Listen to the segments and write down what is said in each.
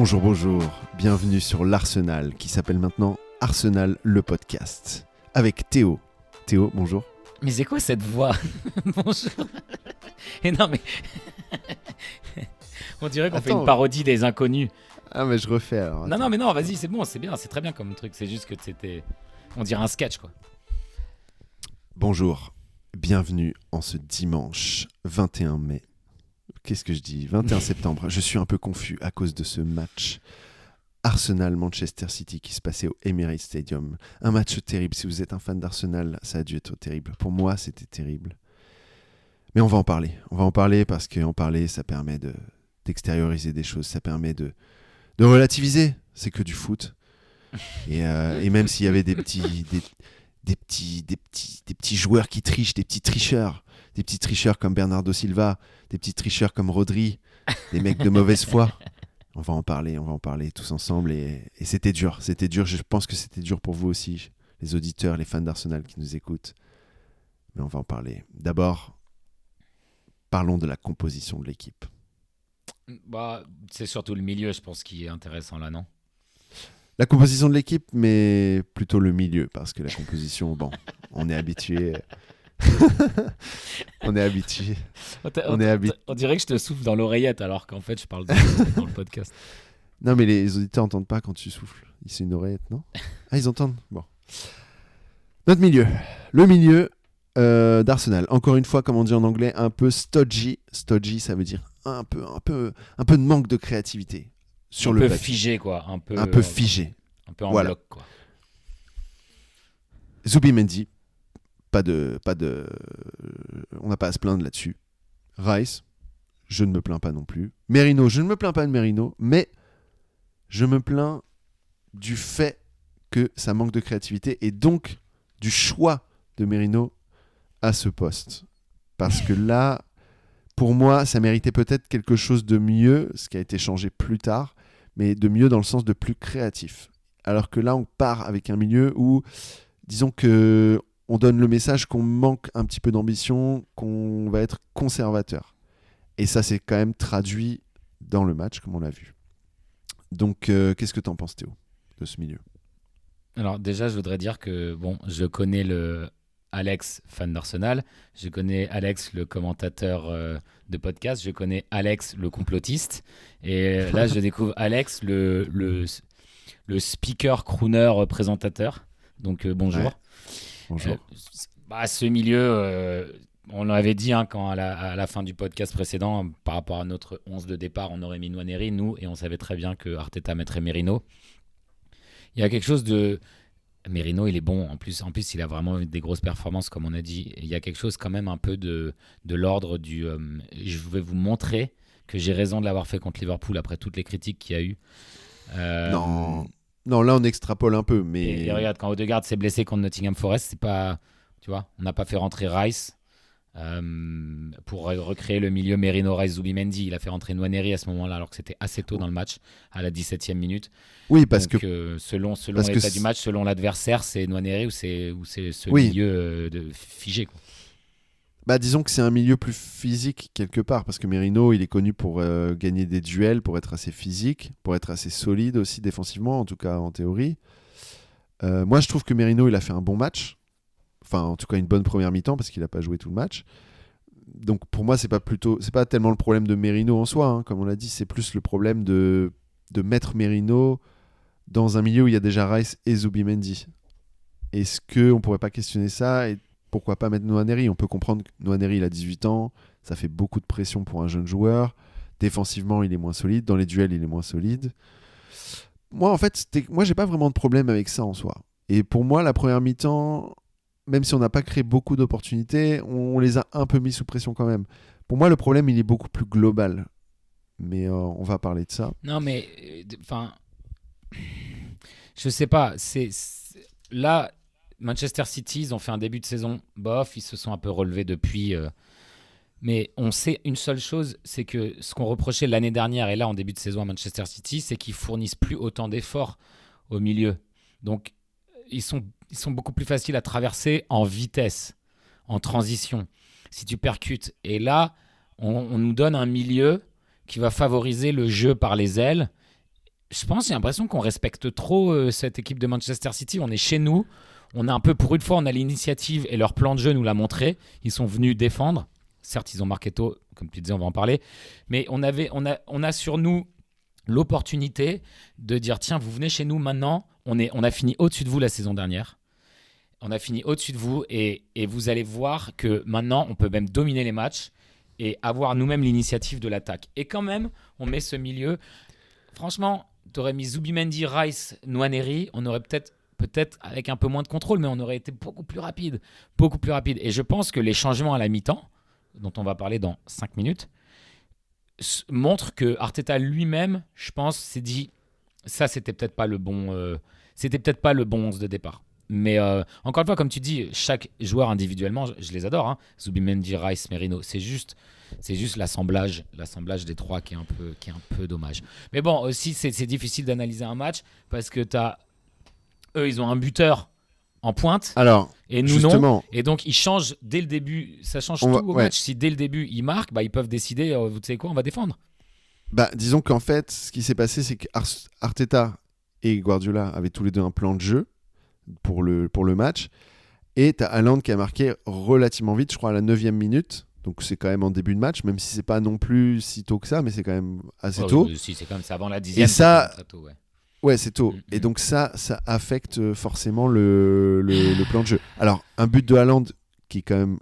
Bonjour, bonjour, bienvenue sur l'Arsenal qui s'appelle maintenant Arsenal le podcast avec Théo. Théo, bonjour. Mais c'est quoi cette voix? Bonjour. Et non mais on dirait qu'on fait une parodie des inconnus. Ah mais je refais alors. Non mais non, vas-y, c'est bon, c'est bien, c'est très bien comme truc, c'est juste que c'était, on dirait un sketch quoi. Bonjour, bienvenue en ce dimanche 21 mai. Qu'est-ce que je dis 21 septembre, je suis un peu confus à cause de ce match Arsenal-Manchester City qui se passait au Emirates Stadium. Un match terrible, si vous êtes un fan d'Arsenal, ça a dû être terrible. Pour moi, c'était terrible. Mais on va en parler parce qu'en parler, ça permet d'extérioriser des choses, ça permet de relativiser, c'est que du foot. Et même s'il y avait des petits joueurs qui trichent, des petits tricheurs comme Bernardo Silva, des petits tricheurs comme Rodri, des mecs de mauvaise foi. On va en parler tous ensemble et c'était dur, je pense que c'était dur pour vous aussi, les auditeurs, les fans d'Arsenal qui nous écoutent. Mais on va en parler. D'abord, parlons de la composition de l'équipe. Bah, c'est surtout le milieu, je pense, qui est intéressant là, non? La composition de l'équipe, mais plutôt le milieu, parce que la composition, bon, on est habitué. On dirait que je te souffle dans l'oreillette alors qu'en fait je parle dans le podcast. Non mais les auditeurs n'entendent pas quand tu souffles. C'est une oreillette, non? Ah, ils entendent. Bon. Notre milieu. Le milieu d'Arsenal. Encore une fois, comme on dit en anglais, un peu stodgy. Stodgy, ça veut dire un peu de manque de créativité. Sur le figé quoi. Un peu figé. Un peu en bloc quoi. Zubimendi. On n'a pas à se plaindre là-dessus. Rice, je ne me plains pas non plus. Merino, je ne me plains pas de Merino, mais je me plains du fait que ça manque de créativité et donc du choix de Merino à ce poste. Parce que là, pour moi, ça méritait peut-être quelque chose de mieux, ce qui a été changé plus tard, mais de mieux dans le sens de plus créatif. Alors que là, on part avec un milieu où, disons que on donne le message qu'on manque un petit peu d'ambition, qu'on va être conservateur. Et ça, c'est quand même traduit dans le match, comme on l'a vu. Donc, qu'est-ce que t'en penses, Théo, de ce milieu? Alors déjà, je voudrais dire que je connais le Alex, fan d'Arsenal, je connais Alex, le commentateur de podcast, je connais Alex, le complotiste, et là, je découvre Alex, le speaker, crooner, présentateur. Donc, bonjour. Ouais. Bonjour. Ce milieu, on l'avait dit quand à la fin du podcast précédent, par rapport à notre 11 de départ, on aurait mis Nwaneri, nous, et on savait très bien que Arteta mettrait Merino. Il y a quelque chose de... Merino, il est bon. En plus, il a vraiment des grosses performances, comme on a dit. Il y a quelque chose quand même un peu de l'ordre du... je vais vous montrer que j'ai raison de l'avoir fait contre Liverpool après toutes les critiques qu'il y a eu. Non, là on extrapole un peu, mais... Et regarde, quand Odegaard s'est blessé contre Nottingham Forest, c'est pas... Tu vois, on n'a pas fait rentrer Rice pour recréer le milieu Merino, Rice, Zubimendi. Il a fait rentrer Nwaneri à ce moment-là, alors que c'était assez tôt dans le match, à la 17e minute. Oui, parce Donc, que... selon l'état du match, selon l'adversaire, c'est Nwaneri ou c'est ce milieu figé, quoi. Bah, disons que c'est un milieu plus physique quelque part, parce que Merino, il est connu pour gagner des duels, pour être assez physique, pour être assez solide aussi défensivement, en tout cas en théorie. Moi, je trouve que Merino, il a fait un bon match. Enfin, en tout cas, une bonne première mi-temps, parce qu'il n'a pas joué tout le match. Donc, pour moi, c'est pas tellement le problème de Merino en soi, hein. Comme on l'a dit, c'est plus le problème de mettre Merino dans un milieu où il y a déjà Rice et Zubimendi. Est-ce qu'on pourrait pas questionner ça et pourquoi pas mettre Nwaneri? On peut comprendre que Nwaneri, il a 18 ans, ça fait beaucoup de pression pour un jeune joueur. Défensivement, il est moins solide. Dans les duels, il est moins solide. Moi, en fait, j'ai pas vraiment de problème avec ça en soi. Et pour moi, la première mi-temps, même si on n'a pas créé beaucoup d'opportunités, on les a un peu mis sous pression quand même. Pour moi, le problème, il est beaucoup plus global. Mais on va parler de ça. Non, mais... Enfin... je sais pas. Là... Manchester City, ils ont fait un début de saison bof, ils se sont un peu relevés depuis. Mais on sait une seule chose, c'est que ce qu'on reprochait l'année dernière et là en début de saison à Manchester City, c'est qu'ils fournissent plus autant d'efforts au milieu. Donc ils sont beaucoup plus faciles à traverser en vitesse, en transition, si tu percutes. Et là, on nous donne un milieu qui va favoriser le jeu par les ailes je pense, j'ai l'impression qu'on respecte trop cette équipe de Manchester City. On est chez nous. On a un peu, pour une fois, on a l'initiative et leur plan de jeu nous l'a montré. Ils sont venus défendre. Certes, ils ont marqué tôt, comme tu disais, on va en parler. Mais on a sur nous l'opportunité de dire tiens, vous venez chez nous maintenant. On a fini au-dessus de vous la saison dernière. On a fini au-dessus de vous et vous allez voir que maintenant, on peut même dominer les matchs et avoir nous-mêmes l'initiative de l'attaque. Et quand même, on met ce milieu. Franchement, tu aurais mis Zubimendi, Rice, Nwaneri, on aurait peut-être avec un peu moins de contrôle, mais on aurait été beaucoup plus rapide. Beaucoup plus rapide. Et je pense que les changements à la mi-temps, dont on va parler dans 5 minutes, montrent que Arteta lui-même, je pense, s'est dit ça, c'était peut-être pas le bon 11 de départ. Mais encore une fois, comme tu dis, chaque joueur individuellement, je les adore. Hein. Zubimendi, Rice, Merino, c'est juste l'assemblage des trois qui est un peu dommage. Mais bon, aussi, c'est difficile d'analyser un match parce que eux, ils ont un buteur en pointe. Alors, et nous justement, non. Et donc, ils changent dès le début. Ça change tout au match. Si dès le début, ils marquent, ils peuvent décider, vous savez quoi, on va défendre. Disons qu'en fait, ce qui s'est passé, c'est qu'Arteta et Guardiola avaient tous les deux un plan de jeu pour le match. Et tu as Haaland qui a marqué relativement vite, je crois à la 9e minute. Donc c'est quand même en début de match, même si c'est pas non plus si tôt que ça, mais c'est quand même assez tôt. Si, c'est comme ça avant la 10e. Et ça, c'est tôt, ouais. Ouais, c'est tôt. Et donc ça affecte forcément le plan de jeu. Alors, un but de Haaland qui est quand même,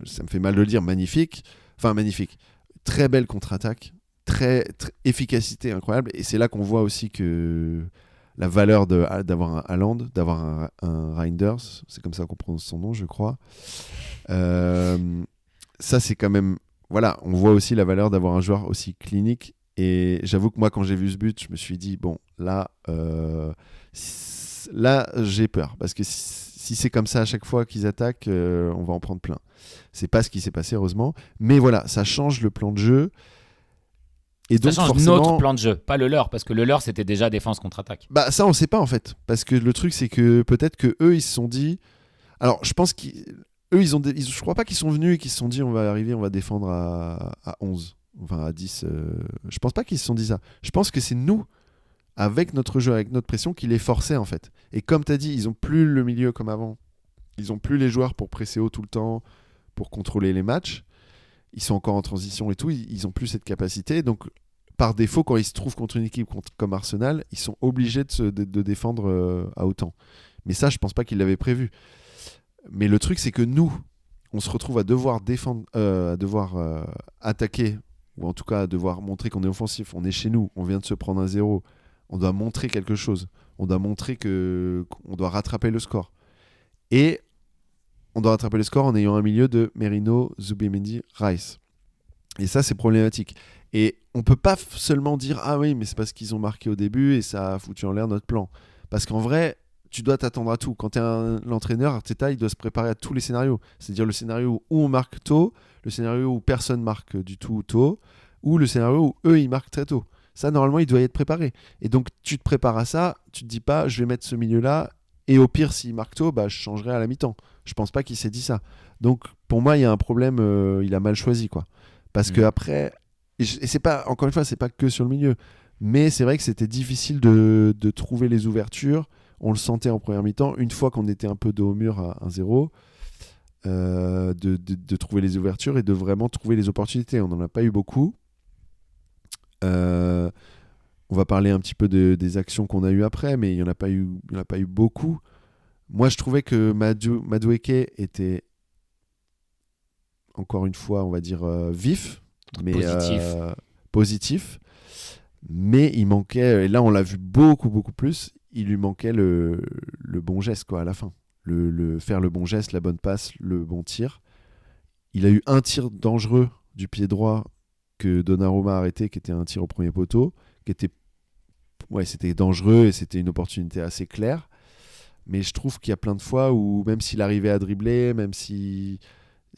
ça me fait mal de le dire, magnifique. Enfin, magnifique. Très belle contre-attaque. Très efficacité incroyable. Et c'est là qu'on voit aussi que la valeur d'avoir un Haaland, d'avoir un Reinders, c'est comme ça qu'on prononce son nom, je crois. Ça, c'est quand même... Voilà, on voit aussi la valeur d'avoir un joueur aussi clinique. Et j'avoue que moi, quand j'ai vu ce but, je me suis dit, bon, là j'ai peur. Parce que si c'est comme ça à chaque fois qu'ils attaquent, on va en prendre plein. C'est pas ce qui s'est passé, heureusement. Mais voilà, ça change le plan de jeu. Et ça donc, change forcément, notre plan de jeu, pas le leur, parce que le leur, c'était déjà défense contre-attaque. Ça, on sait pas, en fait. Parce que le truc, c'est que peut-être qu'eux, ils se sont dit... Alors, je pense je crois pas qu'ils sont venus et qu'ils se sont dit, on va arriver, on va défendre à 11. Enfin, à 10. Je pense pas qu'ils se sont dit ça. Je pense que c'est nous, avec notre jeu, avec notre pression, qui les forçait, en fait. Et comme tu as dit, ils ont plus le milieu comme avant. Ils ont plus les joueurs pour presser haut tout le temps, pour contrôler les matchs. Ils sont encore en transition et tout. Ils ont plus cette capacité. Donc, par défaut, quand ils se trouvent contre une équipe comme Arsenal, ils sont obligés de défendre à autant. Mais ça, je pense pas qu'ils l'avaient prévu. Mais le truc, c'est que nous, on se retrouve à devoir défendre, à devoir attaquer, ou en tout cas à devoir montrer qu'on est offensif. On est chez nous, on vient de se prendre un 0. On doit montrer quelque chose. On doit montrer qu'on doit rattraper le score. Et on doit rattraper le score en ayant un milieu de Merino, Zubimendi, Rice. Et ça, c'est problématique. Et on peut pas seulement dire « Ah oui, mais c'est parce qu'ils ont marqué au début et ça a foutu en l'air notre plan. » Parce qu'en vrai, tu dois t'attendre à tout. Quand tu es l'entraîneur, Arteta, il doit se préparer à tous les scénarios. C'est-à-dire le scénario où on marque tôt, le scénario où personne marque du tout tôt, ou le scénario où eux, ils marquent très tôt. Ça, normalement, il doit y être préparé. Et donc, tu te prépares à ça, tu te dis pas « Je vais mettre ce milieu-là, et au pire, s'il marque tôt, je changerai à la mi-temps. » Je pense pas qu'il s'est dit ça. Donc, pour moi, il y a un problème, il a mal choisi, quoi. Parce que après, et c'est pas, encore une fois, c'est pas que sur le milieu, mais c'est vrai que c'était difficile de trouver les ouvertures. On le sentait en première mi-temps, une fois qu'on était un peu dos au mur à 1-0, de trouver les ouvertures et de vraiment trouver les opportunités. On n'en a pas eu beaucoup. On va parler un petit peu des actions qu'on a eues après, mais il n'y en a pas eu beaucoup. Moi, je trouvais que Madueke était, encore une fois, on va dire vif, mais positif. Mais il manquait, et là on l'a vu beaucoup plus, il lui manquait le bon geste, quoi, à la fin. Faire le bon geste, la bonne passe, le bon tir. Il a eu un tir dangereux du pied droit que Donnarumma a arrêté, qui était un tir au premier poteau, c'était dangereux et c'était une opportunité assez claire. Mais je trouve qu'il y a plein de fois où, même s'il arrivait à dribbler, même si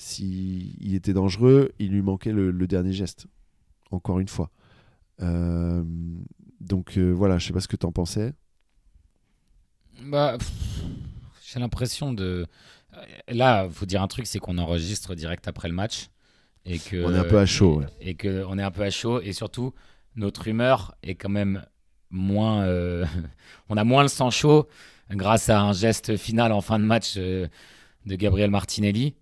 il était dangereux, il lui manquait le dernier geste. Encore une fois. Donc voilà, je sais pas ce que t'en pensais. J'ai l'impression de... Là, faut dire un truc, c'est qu'on enregistre direct après le match. Et que, on est un peu à chaud. Et qu'on est un peu à chaud. Et surtout, notre humeur est quand même moins, on a moins le sang chaud grâce à un geste final en fin de match de Gabriel Martinelli.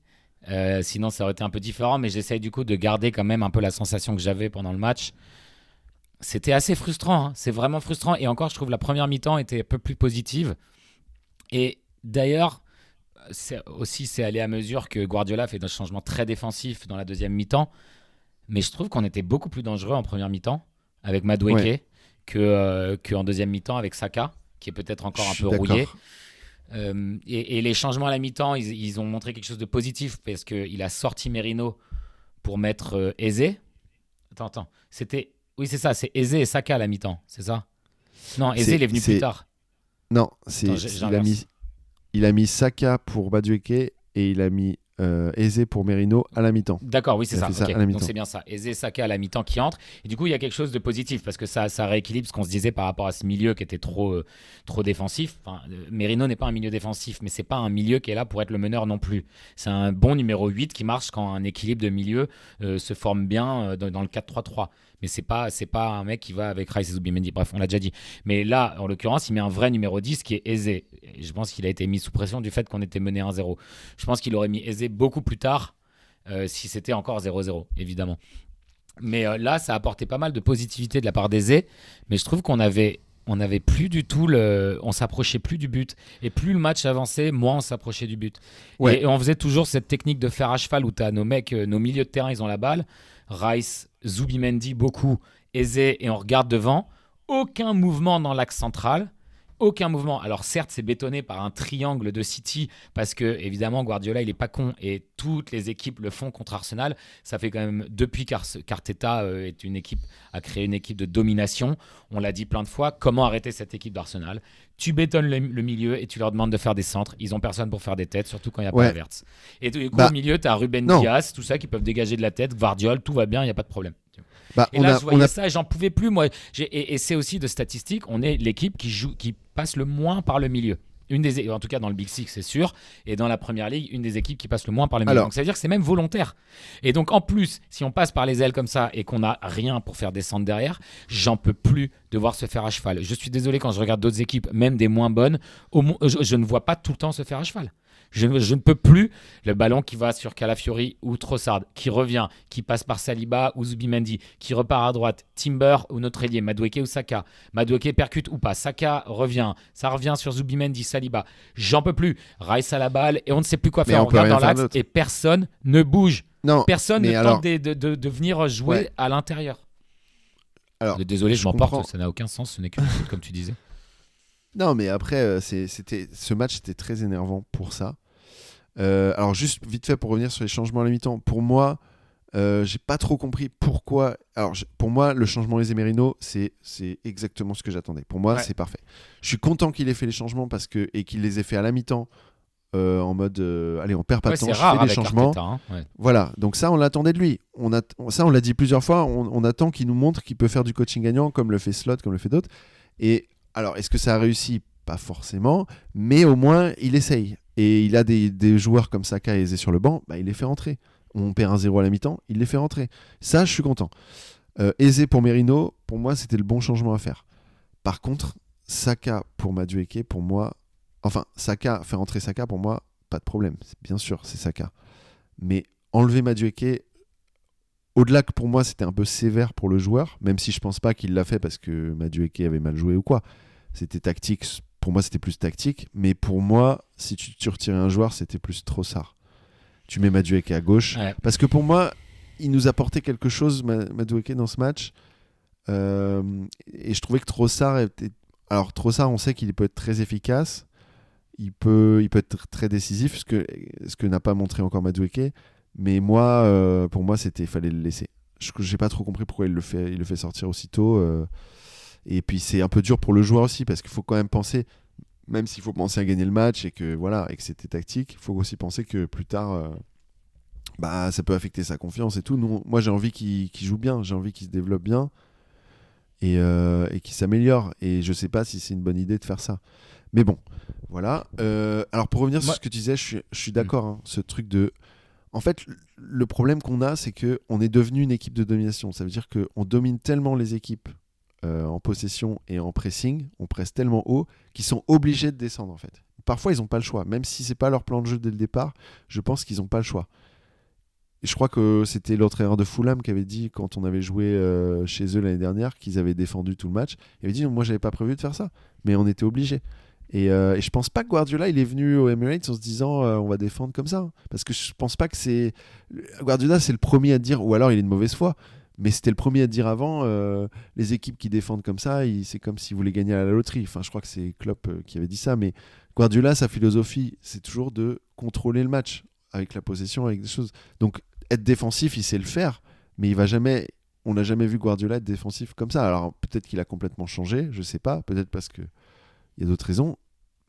Sinon, ça aurait été un peu différent, mais j'essaye du coup de garder quand même un peu la sensation que j'avais pendant le match. C'était assez frustrant, hein. C'est vraiment frustrant. Et encore, je trouve la première mi-temps était un peu plus positive. Et d'ailleurs, c'est allé à mesure que Guardiola fait des changements très défensifs dans la deuxième mi-temps. Mais je trouve qu'on était beaucoup plus dangereux en première mi-temps avec Madueke qu'en deuxième mi-temps avec Saka, qui est peut-être encore un peu rouillé. Et les changements à la mi-temps, ils ont montré quelque chose de positif parce qu'il a sorti Merino pour mettre Eze. Attends. Oui, c'est ça, c'est Eze et Saka à la mi-temps, c'est ça? Non, Eze, il est venu plus tard. Non, il a mis Saka pour Madueke et il a mis Eze pour Merino à la mi-temps. D'accord, oui, c'est ça. Okay. Donc c'est bien ça. Eze et Saka à la mi-temps qui entrent. Et du coup, il y a quelque chose de positif parce que ça rééquilibre ce qu'on se disait par rapport à ce milieu qui était trop défensif. Enfin, Merino n'est pas un milieu défensif, mais c'est pas un milieu qui est là pour être le meneur non plus. C'est un bon numéro 8 qui marche quand un équilibre de milieu se forme bien dans le 4-3-3. Mais c'est pas un mec qui va avec Rice et Zubimendi. Bref, on l'a déjà dit. Mais là, en l'occurrence, il met un vrai numéro 10 qui est Eze. Et je pense qu'il a été mis sous pression du fait qu'on était mené 1-0. Je pense qu'il aurait mis Eze beaucoup plus tard si c'était encore 0-0, évidemment. Mais là, ça a apporté pas mal de positivité de la part d'Eze. Mais je trouve qu'on avait plus du tout on s'approchait plus du but. Et plus le match avançait, moins on s'approchait du but. Ouais. Et on faisait toujours cette technique de fer à cheval où tu as nos mecs, nos milieux de terrain, ils ont la balle. Rice, Zubimendi, beaucoup, Eze, et on regarde devant. Aucun mouvement dans l'axe central. Aucun mouvement. Alors certes, c'est bétonné par un triangle de City parce que évidemment Guardiola, il est pas con et toutes les équipes le font contre Arsenal. Ça fait quand même depuis qu'Arteta a créé une équipe de domination. On l'a dit plein de fois. Comment arrêter cette équipe d'Arsenal? Tu bétonnes le milieu et tu leur demandes de faire des centres. Ils ont personne pour faire des têtes, surtout quand il n'y a pas Havertz. Et du coup, au milieu, tu as Ruben Dias, tout ça qui peuvent dégager de la tête. Guardiola, tout va bien, il n'y a pas de problème. Et là, je voyais ça et j'en pouvais plus, moi. Et c'est aussi de statistiques, on est l'équipe qui passe le moins par le milieu. En tout cas, dans le Big Six, c'est sûr. Et dans la Première Ligue, une des équipes qui passe le moins par le milieu. Donc, ça veut dire que c'est même volontaire. Et donc, en plus, si on passe par les ailes comme ça et qu'on n'a rien pour faire descendre derrière, j'en peux plus de voir se faire à cheval. Je suis désolé quand je regarde d'autres équipes, même des moins bonnes, je ne vois pas tout le temps se faire à cheval. Je ne peux plus. Le ballon qui va sur Calafiori ou Trossard, qui revient, qui passe par Saliba ou Zubimendi, qui repart à droite, Timber ou notre ailier, Madueke ou Saka. Madueke percute ou pas. Saka revient. Ça revient sur Zubimendi, Saliba. J'en peux plus. Rice à la balle et on ne sait plus quoi faire. On regarde dans l'axe et personne ne bouge. Personne ne tente de venir jouer à l'intérieur. Alors, désolé, je m'emporte. Ça n'a aucun sens. Ce n'est que foot, comme tu disais. Non, mais après, ce match était très énervant pour ça. Alors juste vite fait pour revenir sur les changements à la mi-temps, pour moi j'ai pas trop compris pourquoi. Alors pour moi le changement Eze Merino c'est exactement ce que j'attendais. Pour moi c'est parfait. Je suis content qu'il ait fait les changements et qu'il les ait fait à la mi-temps en mode allez on perd pas de temps, je fais les changements. Arteta, Voilà, donc ça on l'attendait de lui. Ça on l'a dit plusieurs fois, on attend qu'il nous montre qu'il peut faire du coaching gagnant comme le fait Slot, comme le fait d'autres. Et alors est-ce que ça a réussi? Pas forcément, mais au moins il essaye. Et il a des joueurs comme Saka et Eze sur le banc, il les fait rentrer. On perd 1-0 à la mi-temps, il les fait rentrer. Ça, je suis content. Eze pour Merino, pour moi, c'était le bon changement à faire. Par contre, Saka pour Madueke, pour moi... Enfin, faire rentrer Saka, pour moi, pas de problème. Bien sûr, c'est Saka. Mais enlever Madueke, au-delà que pour moi, c'était un peu sévère pour le joueur, même si je pense pas qu'il l'a fait parce que Madueke avait mal joué ou quoi. C'était tactique. Pour moi, c'était plus tactique. Mais pour moi, si tu retirais un joueur, c'était plus Trossard. Tu mets Madueke à gauche. Ouais. Parce que pour moi, il nous apportait quelque chose, Madueke, dans ce match. Et je trouvais que Trossard était... Alors, Trossard, on sait qu'il peut être très efficace. Il peut être très décisif, ce que n'a pas montré encore Madueke. Mais moi, pour moi, il fallait le laisser. Je n'ai pas trop compris pourquoi il le fait sortir aussitôt. Et puis c'est un peu dur pour le joueur aussi parce qu'il faut quand même penser, même s'il faut penser à gagner le match et que c'était tactique, il faut aussi penser que plus tard ça peut affecter sa confiance et tout. Moi j'ai envie qu'il joue bien, j'ai envie qu'il se développe bien et qu'il s'améliore, et je sais pas si c'est une bonne idée de faire ça, mais bon voilà. Alors pour revenir sur ce que tu disais, je suis d'accord, hein, ce truc de... En fait, le problème qu'on a, c'est qu'on est devenu une équipe de domination. Ça veut dire qu'on domine tellement les équipes en possession et en pressing, on presse tellement haut qu'ils sont obligés de descendre en fait. Parfois, ils n'ont pas le choix. Même si c'est pas leur plan de jeu dès le départ, je pense qu'ils n'ont pas le choix. Et je crois que c'était l'entraîneur de Fulham qui avait dit, quand on avait joué chez eux l'année dernière, qu'ils avaient défendu tout le match. Il avait dit, moi, j'avais pas prévu de faire ça, mais on était obligés. Et je pense pas que Guardiola il est venu au Emirates en se disant on va défendre comme ça, parce que je pense pas que c'est Guardiola, c'est le premier à dire, ou alors il est de mauvaise foi, mais c'était le premier à dire avant les équipes qui défendent comme ça, c'est comme s'ils voulaient gagner à la loterie. Enfin, je crois que c'est Klopp qui avait dit ça, mais Guardiola, sa philosophie, c'est toujours de contrôler le match avec la possession, avec des choses. Donc être défensif, il sait le faire, mais il va jamais. On n'a jamais vu Guardiola être défensif comme ça. Alors peut-être qu'il a complètement changé, je sais pas, peut-être parce que il y a d'autres raisons,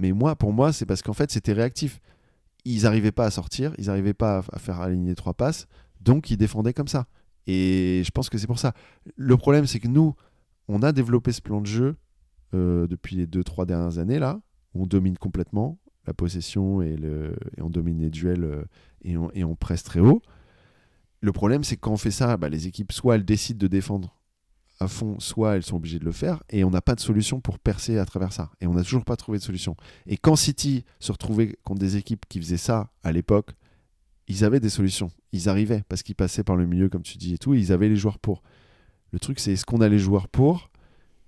mais pour moi, c'est parce qu'en fait, c'était réactif. Ils n'arrivaient pas à sortir, ils n'arrivaient pas à faire aligner 3 passes, donc ils défendaient comme ça. Et je pense que c'est pour ça. Le problème, c'est que nous, on a développé ce plan de jeu depuis les 2-3 dernières années, là, où on domine complètement la possession et on domine les duels et on presse très haut. Le problème, c'est que quand on fait ça, les équipes, soit elles décident de défendre à fond, soit elles sont obligées de le faire, et on n'a pas de solution pour percer à travers ça. Et on n'a toujours pas trouvé de solution. Et quand City se retrouvait contre des équipes qui faisaient ça à l'époque, ils avaient des solutions. Ils arrivaient, parce qu'ils passaient par le milieu, comme tu dis, et tout, et ils avaient les joueurs pour. Le truc, c'est est-ce qu'on a les joueurs pour,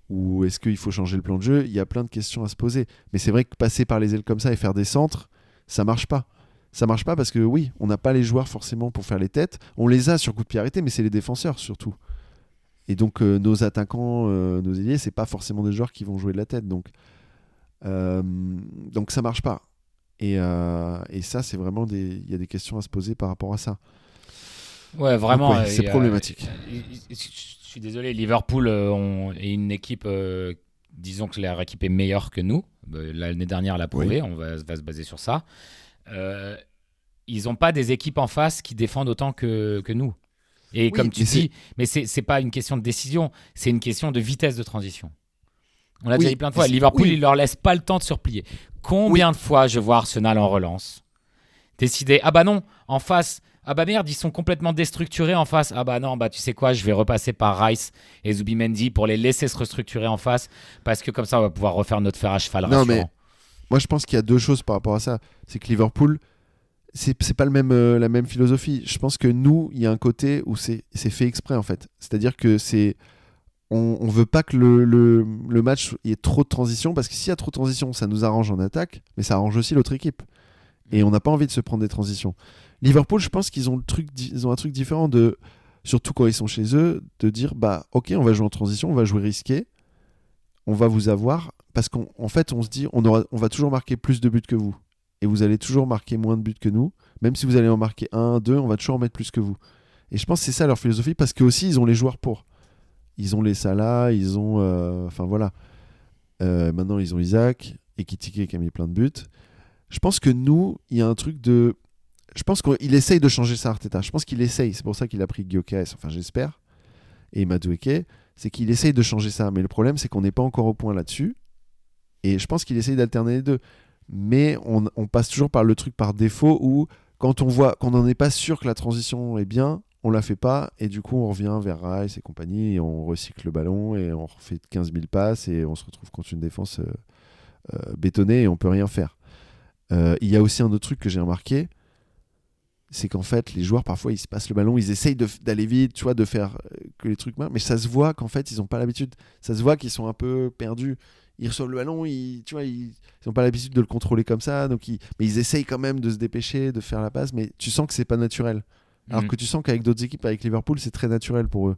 ou est-ce qu'il faut changer le plan de jeu? Il y a plein de questions à se poser. Mais c'est vrai que passer par les ailes comme ça et faire des centres, ça marche pas. Ça marche pas parce que oui, on n'a pas les joueurs forcément pour faire les têtes. On les a sur coup de pied arrêté, mais c'est les défenseurs surtout. Et donc nos attaquants, nos ailiers, c'est pas forcément des joueurs qui vont jouer de la tête. Donc ça marche pas. Et ça, c'est vraiment il y a des questions à se poser par rapport à ça. Ouais, vraiment. Donc, c'est problématique. Je suis désolé, Liverpool est une équipe, disons que leur équipe est meilleure que nous. L'année dernière l'a prouvé, on va se baser sur ça. Ils n'ont pas des équipes en face qui défendent autant que nous. Et comme tu dis, mais c'est pas une question de décision, c'est une question de vitesse de transition. On l'a déjà dit plein de fois, Liverpool, il leur laisse pas le temps de se replier. Combien de fois je vois Arsenal en relance décider, ah bah non, en face, ah bah merde, ils sont complètement déstructurés en face, ah bah non, bah tu sais quoi, je vais repasser par Rice et Zubimendi pour les laisser se restructurer en face, parce que comme ça, on va pouvoir refaire notre fer à cheval rassurant. Mais moi, je pense qu'il y a deux choses par rapport à ça. C'est que Liverpool, c'est pas la même philosophie. Je pense que nous, il y a un côté où c'est fait exprès en fait. C'est-à-dire que on veut pas que le match il y ait trop de transition, parce que s'il y a trop de transition, ça nous arrange en attaque, mais ça arrange aussi l'autre équipe. Et on n'a pas envie de se prendre des transitions. Liverpool, je pense qu'ils ont un truc différent surtout quand ils sont chez eux, de dire ok, on va jouer en transition, on va jouer risqué, on va vous avoir, parce qu'en fait, on se dit on va toujours marquer plus de buts que vous. Et vous allez toujours marquer moins de buts que nous. Même si vous allez en marquer 1, 2, on va toujours en mettre plus que vous. Et je pense que c'est ça leur philosophie, parce qu'aussi, ils ont les joueurs pour. Ils ont les Salah, ils ont... Enfin, voilà. Maintenant, ils ont Isaac, Ekitike qui a mis plein de buts. Je pense que nous, il y a un truc de... Je pense qu'il essaye de changer ça, Arteta. Je pense qu'il essaye. C'est pour ça qu'il a pris Gyökeres, enfin, j'espère. Et Madueke. C'est qu'il essaye de changer ça. Mais le problème, c'est qu'on n'est pas encore au point là-dessus. Et je pense qu'il essaye d'alterner les deux. Mais on passe toujours par le truc par défaut où quand on voit qu'on n'en est pas sûr que la transition est bien, on la fait pas et du coup on revient vers Rice et compagnie et on recycle le ballon et on refait 15 000 passes et on se retrouve contre une défense bétonnée et on peut rien faire. Il y a aussi un autre truc que j'ai remarqué, c'est qu'en fait les joueurs parfois ils se passent le ballon, ils essayent d'aller vite, tu vois, de faire que les trucs, mais ça se voit qu'en fait ils n'ont pas l'habitude, ça se voit qu'ils sont un peu perdus. Ils reçoivent le ballon, ils n'ont pas l'habitude de le contrôler comme ça, mais ils essayent quand même de se dépêcher, de faire la passe, mais tu sens que c'est pas naturel. Alors que tu sens qu'avec d'autres équipes, avec Liverpool, c'est très naturel pour eux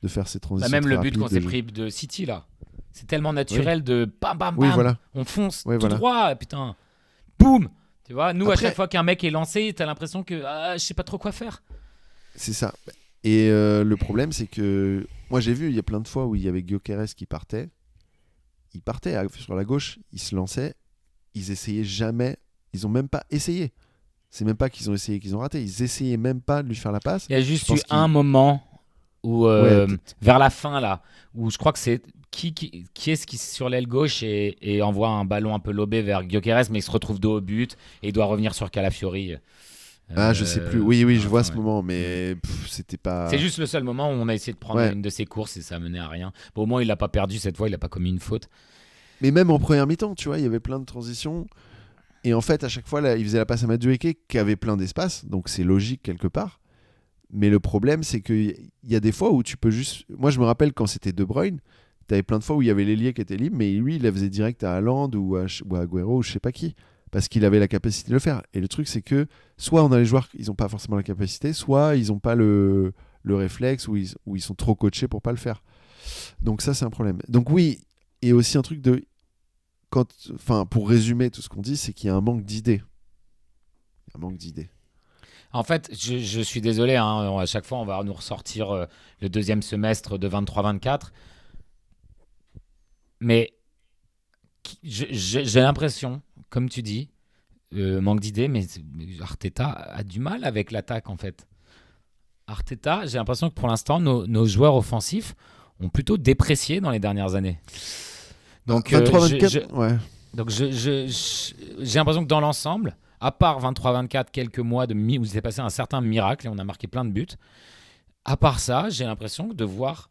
de faire ces transitions. Même le but qu'on s'est pris de City, là, c'est tellement naturel de bam, bam, bam, voilà. On fonce tout droit, putain, boum. Tu vois, nous, après, à chaque fois qu'un mec est lancé, t'as l'impression que je sais pas trop quoi faire. C'est ça. Et le problème, c'est que moi, j'ai vu, il y a plein de fois où il y avait Gyökeres qui partait. Ils partaient sur la gauche, ils se lançaient, ils essayaient jamais, ils ont même pas essayé. C'est même pas qu'ils ont essayé, qu'ils ont raté, ils essayaient même pas de lui faire la passe. Il y a juste eu un moment où, vers la fin là, où je crois que c'est qui est-ce qui sur l'aile gauche et envoie un ballon un peu lobé vers Gyökeres, mais il se retrouve dos au but et il doit revenir sur Calafiori. Ah, je sais plus. Oui, je vois enfin, ce ouais. moment, mais c'était pas. C'est juste le seul moment où on a essayé de prendre Ouais. une de ses courses et ça menait à rien. Bon, au moins, il l'a pas perdu cette fois, il a pas commis une faute. Mais même en première mi-temps, tu vois, il y avait plein de transitions. Et en fait, à chaque fois, là, il faisait la passe à Madueke qui avait plein d'espace, donc c'est logique quelque part. Mais le problème, c'est qu'il y a des fois où tu peux juste. Moi, je me rappelle quand c'était De Bruyne, t'avais plein de fois où il y avait l'ailier qui était libre, mais lui, il la faisait direct à Haaland ou à Agüero ou je sais pas qui, parce qu'il avait la capacité de le faire. Et le truc, c'est que soit on a les joueurs, ils n'ont pas forcément la capacité, soit ils n'ont pas le réflexe ou ils sont trop coachés pour pas le faire. Donc ça, c'est un problème. Donc oui, et aussi un truc de enfin, pour résumer tout ce qu'on dit, c'est qu'il y a un manque d'idées. Un manque d'idées. En fait, je suis désolé, hein, à chaque fois, on va nous ressortir le deuxième semestre de 23-24. Mais j'ai l'impression, comme tu dis, manque d'idées, mais Arteta a du mal avec l'attaque, en fait. Arteta, j'ai l'impression que pour l'instant, nos joueurs offensifs ont plutôt déprécié dans les dernières années. Donc, 23-24, ouais. donc j'ai l'impression que dans l'ensemble, à part 23-24, quelques mois où il s'est passé un certain miracle et on a marqué plein de buts, à part ça, j'ai l'impression de voir.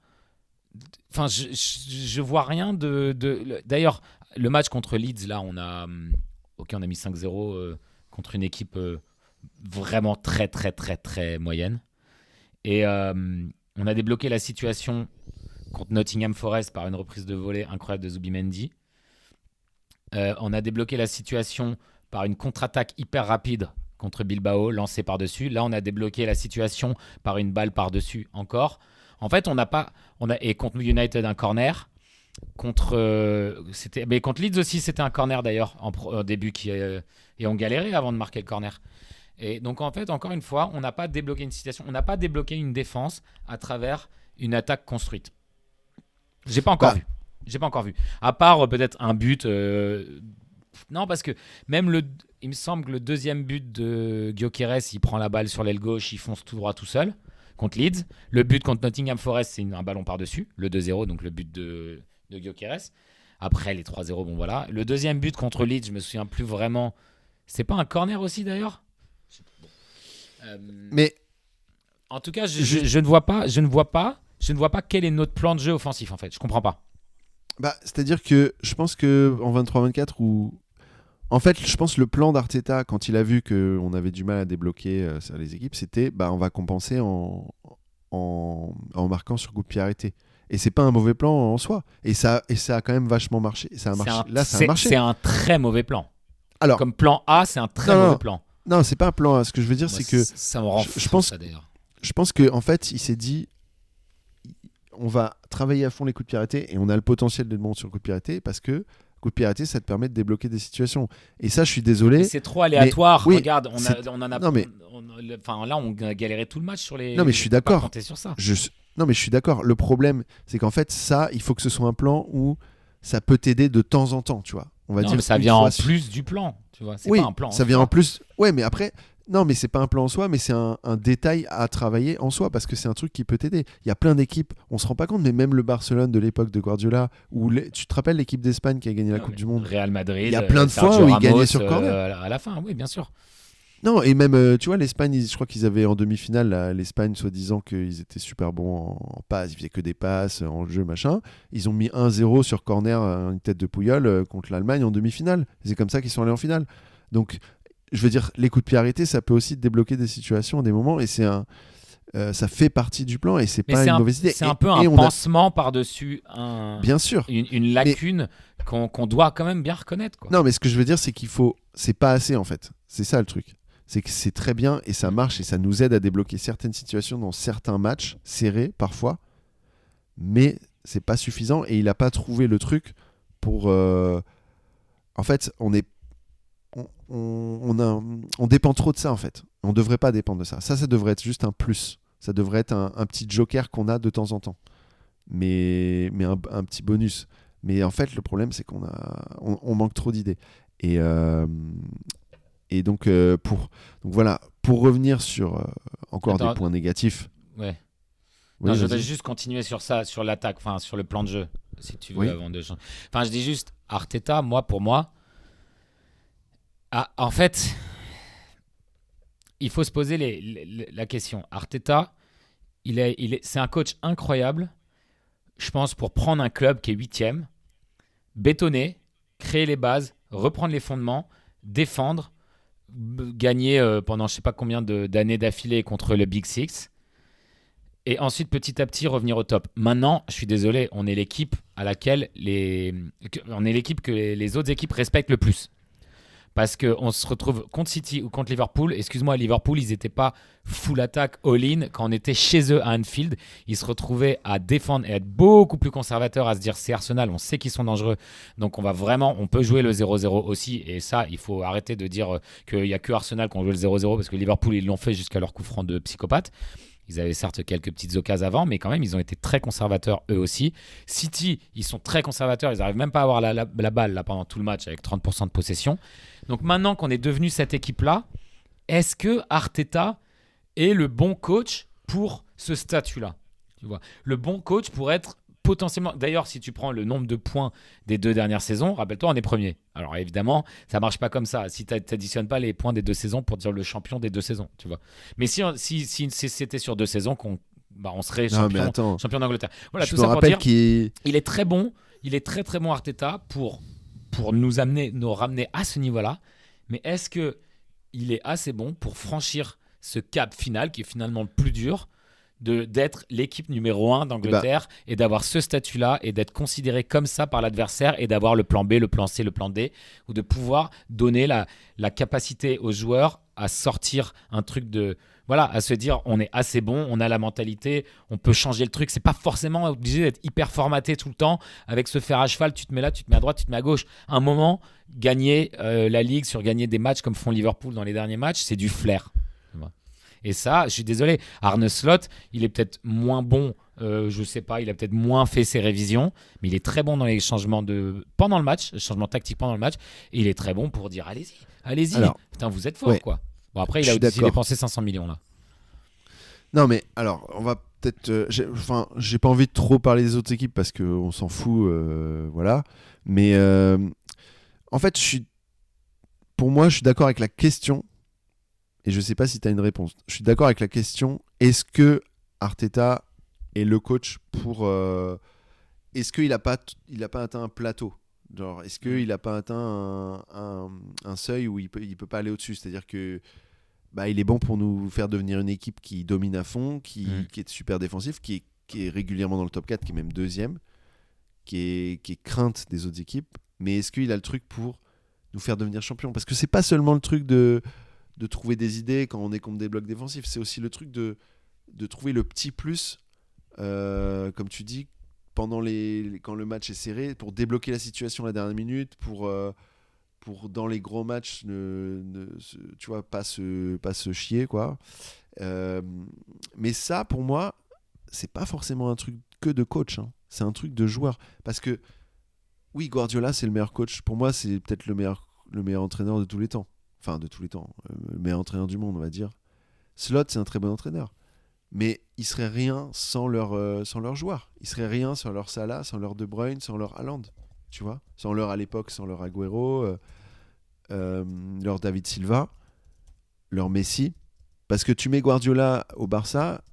Enfin, je vois rien D'ailleurs, le match contre Leeds, là, on a mis 5-0 contre une équipe vraiment très, très, très, très moyenne. Et on a débloqué la situation contre Nottingham Forest par une reprise de volée incroyable de Zubimendi. On a débloqué la situation par une contre-attaque hyper rapide contre Bilbao, lancée par-dessus. Là, on a débloqué la situation par une balle par-dessus encore. En fait, et contre United, un corner. Mais contre Leeds aussi, c'était un corner d'ailleurs, au début, et on galérait avant de marquer le corner. Et donc, en fait, encore une fois, on n'a pas débloqué une situation, on n'a pas débloqué une défense à travers une attaque construite. J'ai pas encore vu. J'ai pas encore vu. À part peut-être un but. Non, parce que même il me semble que le deuxième but de Gyökeres, il prend la balle sur l'aile gauche, il fonce tout droit tout seul contre Leeds. Le but contre Nottingham Forest, c'est un ballon par-dessus. Le 2-0, donc le but de Gyökeres. Après, les 3-0, bon voilà. Le deuxième but contre Leeds, je me souviens plus vraiment. C'est pas un corner aussi d'ailleurs. Mais en tout cas, je ne vois pas quel est notre plan de jeu offensif en fait. Je comprends pas. bah, c'est-à-dire que je pense que en 23-24 en fait, je pense que le plan d'Arteta quand il a vu qu'on avait du mal à débloquer les équipes, c'était on va compenser en marquant sur coup de pied arrêté. Et c'est pas un mauvais plan en soi. Et ça a quand même vachement marché. Ça a marché. Là, ça a marché. C'est un très mauvais plan. Alors, comme plan A, c'est un très mauvais plan. Non, c'est pas un plan A. Ce que je veux dire, Moi, c'est que ça me rend fou, ça d'ailleurs. Je pense qu'en fait, il s'est dit, on va travailler à fond les coups de pied arrêtés et on a le potentiel de monter sur le coup de pied arrêté parce que coup de pied arrêté, ça te permet de débloquer des situations. Et ça, je suis désolé. Mais c'est trop aléatoire. Oui, regarde, on en a. Non, mais... là, on a galéré tout le match sur les. Non, mais je suis d'accord. Compter sur ça. Non, mais je suis d'accord. Le problème, c'est qu'en fait, ça, il faut que ce soit un plan où ça peut t'aider de temps en temps, tu vois. On va dire mais ça vient en plus du plan, tu vois. C'est oui, pas un plan. Ça vient en plus. Ouais, mais après, non, mais c'est pas un plan en soi, mais c'est un détail à travailler en soi parce que c'est un truc qui peut t'aider. Il y a plein d'équipes, on se rend pas compte, mais même le Barcelone de l'époque de Guardiola, tu te rappelles l'équipe d'Espagne qui a gagné la Coupe du Monde, Real Madrid. Il y a plein de fois où ils gagnaient sur corner. À la fin, oui, bien sûr. Non, et même, tu vois, l'Espagne, je crois qu'ils avaient en demi-finale, l'Espagne, soi-disant qu'ils étaient super bons en passes, ils faisaient que des passes, en jeu, machin. Ils ont mis 1-0 sur corner, une tête de Puyol, contre l'Allemagne en demi-finale. C'est comme ça qu'ils sont allés en finale. Donc, je veux dire, les coups de pied arrêtés, ça peut aussi débloquer des situations, des moments, et ça fait partie du plan, et c'est pas une mauvaise idée. C'est un peu un pansement par-dessus bien sûr. Une lacune qu'on doit quand même bien reconnaître, quoi. Non, mais ce que je veux dire, c'est c'est pas assez, en fait. C'est ça le truc. C'est que c'est très bien et ça marche et ça nous aide à débloquer certaines situations dans certains matchs serrés parfois, mais c'est pas suffisant et il a pas trouvé le truc pour. En fait, on dépend trop de ça en fait. On devrait pas dépendre de ça. Ça devrait être juste un plus. Ça devrait être un petit joker qu'on a de temps en temps, mais un petit bonus. Mais en fait, le problème c'est on manque trop d'idées et donc, voilà, pour revenir sur encore des points négatifs. Ouais. Oui, non, je voudrais juste continuer sur ça, sur l'attaque, enfin sur le plan de jeu, si tu veux, avant de changer. Enfin, je dis juste, Arteta, pour moi, en fait, il faut se poser la question. Arteta, c'est un coach incroyable, je pense, pour prendre un club qui est 8e, bétonner, créer les bases, reprendre les fondements, défendre, gagner pendant je sais pas combien d'années d'affilée contre le Big Six, et ensuite petit à petit revenir au top. Maintenant, je suis désolé, on est l'équipe que les autres équipes respectent le plus. Parce qu'on se retrouve contre City ou contre Liverpool. Excuse-moi, Liverpool, ils n'étaient pas full attack, all-in. Quand on était chez eux à Anfield, ils se retrouvaient à défendre et à être beaucoup plus conservateurs, à se dire c'est Arsenal, on sait qu'ils sont dangereux. Donc on peut jouer le 0-0 aussi. Et ça, il faut arrêter de dire qu'il n'y a que Arsenal qui ont joué le 0-0 parce que Liverpool, ils l'ont fait jusqu'à leur coup franc de psychopathe. Ils avaient certes quelques petites occasions avant, mais quand même, ils ont été très conservateurs eux aussi. City, ils sont très conservateurs. Ils n'arrivent même pas à avoir la balle là, pendant tout le match avec 30% de possession. Donc maintenant qu'on est devenu cette équipe-là, est-ce que Arteta est le bon coach pour ce statut-là? Tu vois, le bon coach pour être potentiellement... D'ailleurs, si tu prends le nombre de points des 2 dernières saisons, rappelle-toi, on est premier. Alors évidemment, ça ne marche pas comme ça. Si tu n'additionnes pas les points des 2 saisons pour dire le champion des 2 saisons, tu vois. Mais si c'était sur 2 saisons, on serait champion d'Angleterre. Voilà, tout ça pour dire qu'il est très bon. Il est très très bon Arteta pour nous ramener à ce niveau-là. Mais est-ce qu'il est assez bon pour franchir ce cap final qui est finalement le plus dur d'être l'équipe numéro 1 d'Angleterre et d'avoir ce statut-là et d'être considéré comme ça par l'adversaire et d'avoir le plan B, le plan C, le plan D, ou de pouvoir donner la capacité aux joueurs à sortir un truc à se dire on est assez bon, on a la mentalité, on peut changer le truc. C'est pas forcément obligé d'être hyper formaté tout le temps avec se faire à cheval, tu te mets là, tu te mets à droite, tu te mets à gauche. À un moment, gagner la Ligue, gagner des matchs comme font Liverpool dans les derniers matchs, c'est du flair. Et ça, je suis désolé, Arne Slot, il est peut-être moins bon, je sais pas, il a peut-être moins fait ses révisions, mais il est très bon dans les changements pendant le match, les changements tactiques pendant le match, et il est très bon pour dire allez-y, alors, putain, vous êtes fort, quoi. Bon, après, il a aussi dépensé 500 millions, là. Non, mais alors, on va peut-être... j'ai pas envie de trop parler des autres équipes parce qu'on s'en fout, voilà. Mais en fait, pour moi, je suis d'accord avec la question. Et je ne sais pas si tu as une réponse. Je suis d'accord avec la question. Est-ce que Arteta est le coach pour... est-ce qu'il n'a pas atteint un plateau? Genre, est-ce qu'il n'a pas atteint un seuil où il peut pas aller au-dessus? C'est-à-dire que il est bon pour nous faire devenir une équipe qui domine à fond, qui est super défensif, qui est régulièrement dans le top 4, qui est même deuxième, qui est crainte des autres équipes. Mais est-ce qu'il a le truc pour nous faire devenir champion? Parce que c'est pas seulement le truc de trouver des idées quand on est contre des blocs défensifs. C'est aussi le truc de trouver le petit plus, comme tu dis, quand le match est serré, pour débloquer la situation à la dernière minute, pour dans les gros matchs, tu vois, pas se chier, quoi. Mais ça, pour moi, c'est pas forcément un truc que de coach, hein. C'est un truc de joueur. Parce que, oui, Guardiola, c'est le meilleur coach. Pour moi, c'est peut-être le meilleur entraîneur de tous les temps. Enfin, de tous les temps. Le meilleur entraîneur du monde, on va dire. Slot, c'est un très bon entraîneur. Mais il serait rien sans leurs joueurs. Il serait rien sans leur Salah, sans leur De Bruyne, sans leur Haaland. Tu vois, sans leur, à l'époque, sans leur Agüero, leur David Silva, leur Messi. Parce que tu mets Guardiola au Barça,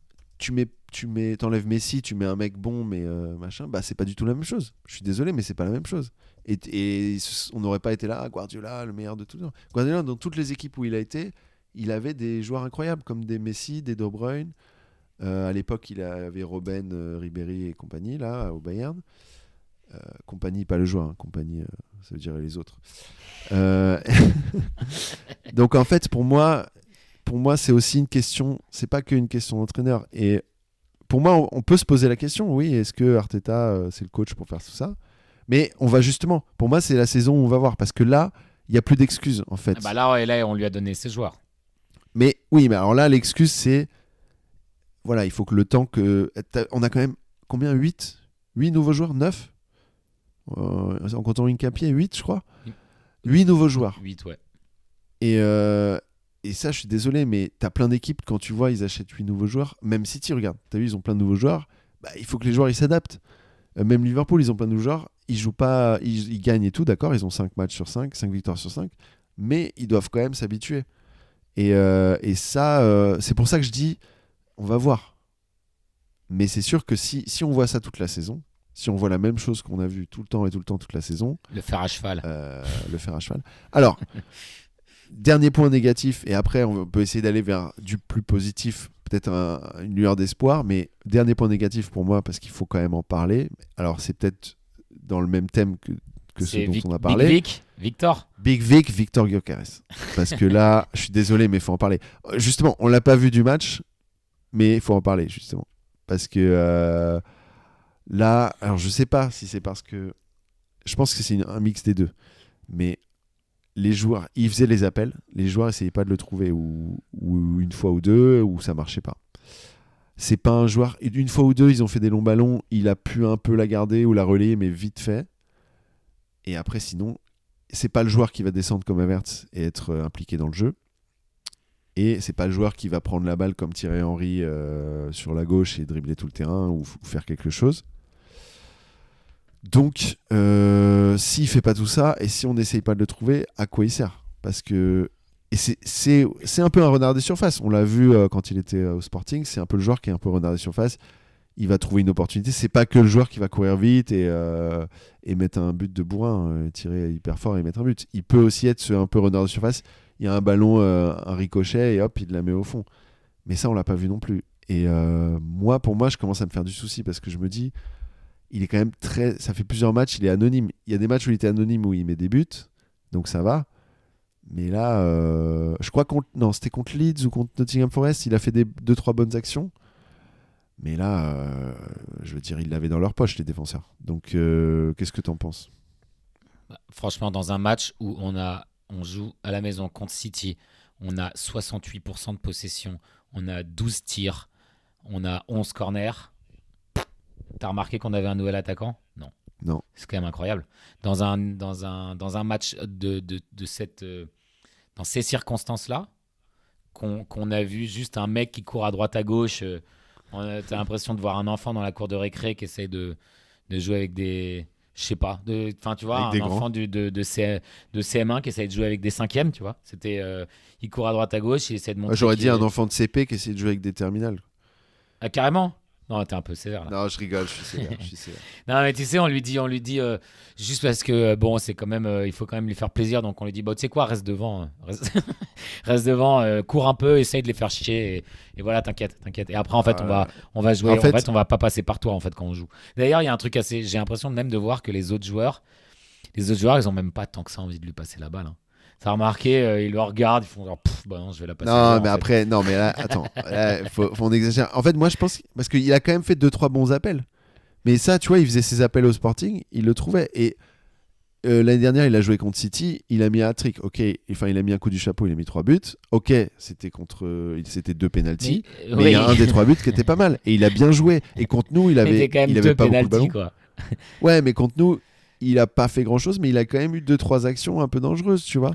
t'enlèves Messi, tu mets un mec bon, mais machin, c'est pas du tout la même chose. Je suis désolé, mais c'est pas la même chose. Et on n'aurait pas été là, Guardiola, le meilleur de tout le temps. Guardiola, dans toutes les équipes où il a été, il avait des joueurs incroyables, comme des Messi, des De Bruyne. À l'époque, il avait Robben, Ribéry et compagnie, là, au Bayern. Compagnie, pas le joueur, hein, compagnie, ça veut dire les autres. Donc en fait, pour moi, c'est aussi une question, c'est pas qu'une question d'entraîneur. Et pour moi, on peut se poser la question, oui, est-ce que Arteta, c'est le coach pour faire tout ça? Mais on va justement, pour moi, c'est la saison où on va voir, parce que là, il n'y a plus d'excuses, en fait. Là, on lui a donné ses joueurs. Mais oui, mais alors là, l'excuse, c'est, voilà, il faut que le temps que... On a quand même, combien, 8 nouveaux joueurs? 9 en comptant Hincapié, 8, je crois. 8 nouveaux joueurs. 8, ouais. Et ça, je suis désolé, mais t'as plein d'équipes, quand tu vois, ils achètent 8 nouveaux joueurs. Même City, regarde, t'as vu, ils ont plein de nouveaux joueurs. Il faut que les joueurs, ils s'adaptent. Même Liverpool, ils ont plein de nouveaux joueurs. Ils jouent pas, ils gagnent et tout, d'accord. Ils ont 5 matchs sur 5, 5 victoires sur 5. Mais ils doivent quand même s'habituer. Et ça, c'est pour ça que je dis, on va voir. Mais c'est sûr que si on voit ça toute la saison, si on voit la même chose qu'on a vu tout le temps et tout le temps toute la saison, Le fer à cheval. le fer à cheval. Alors, dernier point négatif, et après on peut essayer d'aller vers du plus positif, peut-être une lueur d'espoir, mais dernier point négatif pour moi, parce qu'il faut quand même en parler. Alors c'est peut-être dans le même thème que ce dont on a parlé. Big Vic, Victor Gyökeres. Parce que là, je suis désolé, mais il faut en parler. Justement, on l'a pas vu du match, mais il faut en parler, justement. Parce que là, alors je sais pas si c'est parce que... Je pense que c'est un mix des deux. Mais les joueurs, ils faisaient les appels, les joueurs essayaient pas de le trouver, ou une fois ou deux, ou ça marchait pas. C'est pas un joueur... Une fois ou deux, ils ont fait des longs ballons, il a pu un peu la garder ou la relayer, mais vite fait. Et après, sinon, c'est pas le joueur qui va descendre comme Havertz et être impliqué dans le jeu. Et c'est pas le joueur qui va prendre la balle comme Thierry Henry sur la gauche et dribbler tout le terrain ou faire quelque chose. Donc, s'il fait pas tout ça et si on n'essaye pas de le trouver, à quoi il sert ? Parce que et c'est un peu un renard des surfaces. On l'a vu quand il était au Sporting. C'est un peu le joueur qui est un peu renard des surfaces. Il va trouver une opportunité. C'est pas que le joueur qui va courir vite et mettre un but de bourrin, tirer hyper fort et mettre un but. Il peut aussi être un peu renard de surface. Il y a un ballon, un ricochet et hop, il la met au fond. Mais ça, on l'a pas vu non plus. Et pour moi, je commence à me faire du souci parce que je me dis, il est quand même très. Ça fait plusieurs matchs, il est anonyme. Il y a des matchs où il était anonyme où il met des buts, donc ça va. Mais là, je crois c'était contre Leeds ou contre Nottingham Forest, il a fait 2-3 bonnes actions. Mais là, je veux dire, ils l'avaient dans leur poche, les défenseurs. Donc, qu'est-ce que tu en penses ? Franchement, dans un match où on joue à la maison contre City, on a 68% de possession, on a 12 tirs, on a 11 corners. T'as remarqué qu'on avait un nouvel attaquant ? Non. Non. C'est quand même incroyable. Dans un match dans ces circonstances-là, qu'on a vu juste un mec qui court à droite à gauche, t'as l'impression de voir un enfant dans la cour de récré qui essaie de jouer avec des... Je sais pas. Enfin, tu vois, un enfant de CM1 qui essaie de jouer avec des cinquièmes, tu vois. Il court à droite à gauche, il essaie de montrer... J'aurais dit un enfant de CP qui essaie de jouer avec des terminales. Ah, carrément ? Non, t'es un peu sévère là. Non, je rigole, je suis sévère. Non, mais tu sais, on lui dit juste parce que bon, c'est quand même, il faut quand même lui faire plaisir, donc on lui dit, tu sais quoi, reste devant, reste devant, cours un peu, essaye de les faire chier, et voilà, t'inquiète. Et après, en fait, on va jouer. En fait, on va pas passer par toi en fait quand on joue. D'ailleurs, il y a un truc assez, j'ai l'impression même de voir que les autres joueurs, ils ont même pas tant que ça envie de lui passer la balle. Hein. T'as remarqué, ils le regardent, ils font genre, non, je vais la passer. Non, mais après, non, mais là, attends, faut on exagère. En fait, moi, je pense, parce qu'il a quand même fait 2-3 bons appels. Mais ça, tu vois, il faisait ses appels au Sporting, il le trouvait. Et l'année dernière, il a joué contre City, il a mis un trick. Ok, enfin, il a mis un coup du chapeau, il a mis 3 buts. Ok, c'était 2 pénaltys. Mais il y a un des 3 buts qui était pas mal. Et il a bien joué. Et contre nous, il avait pas beaucoup de ballons. Quoi. Ouais, mais contre nous, il a pas fait grand chose, mais il a quand même eu 2-3 actions un peu dangereuses, tu vois.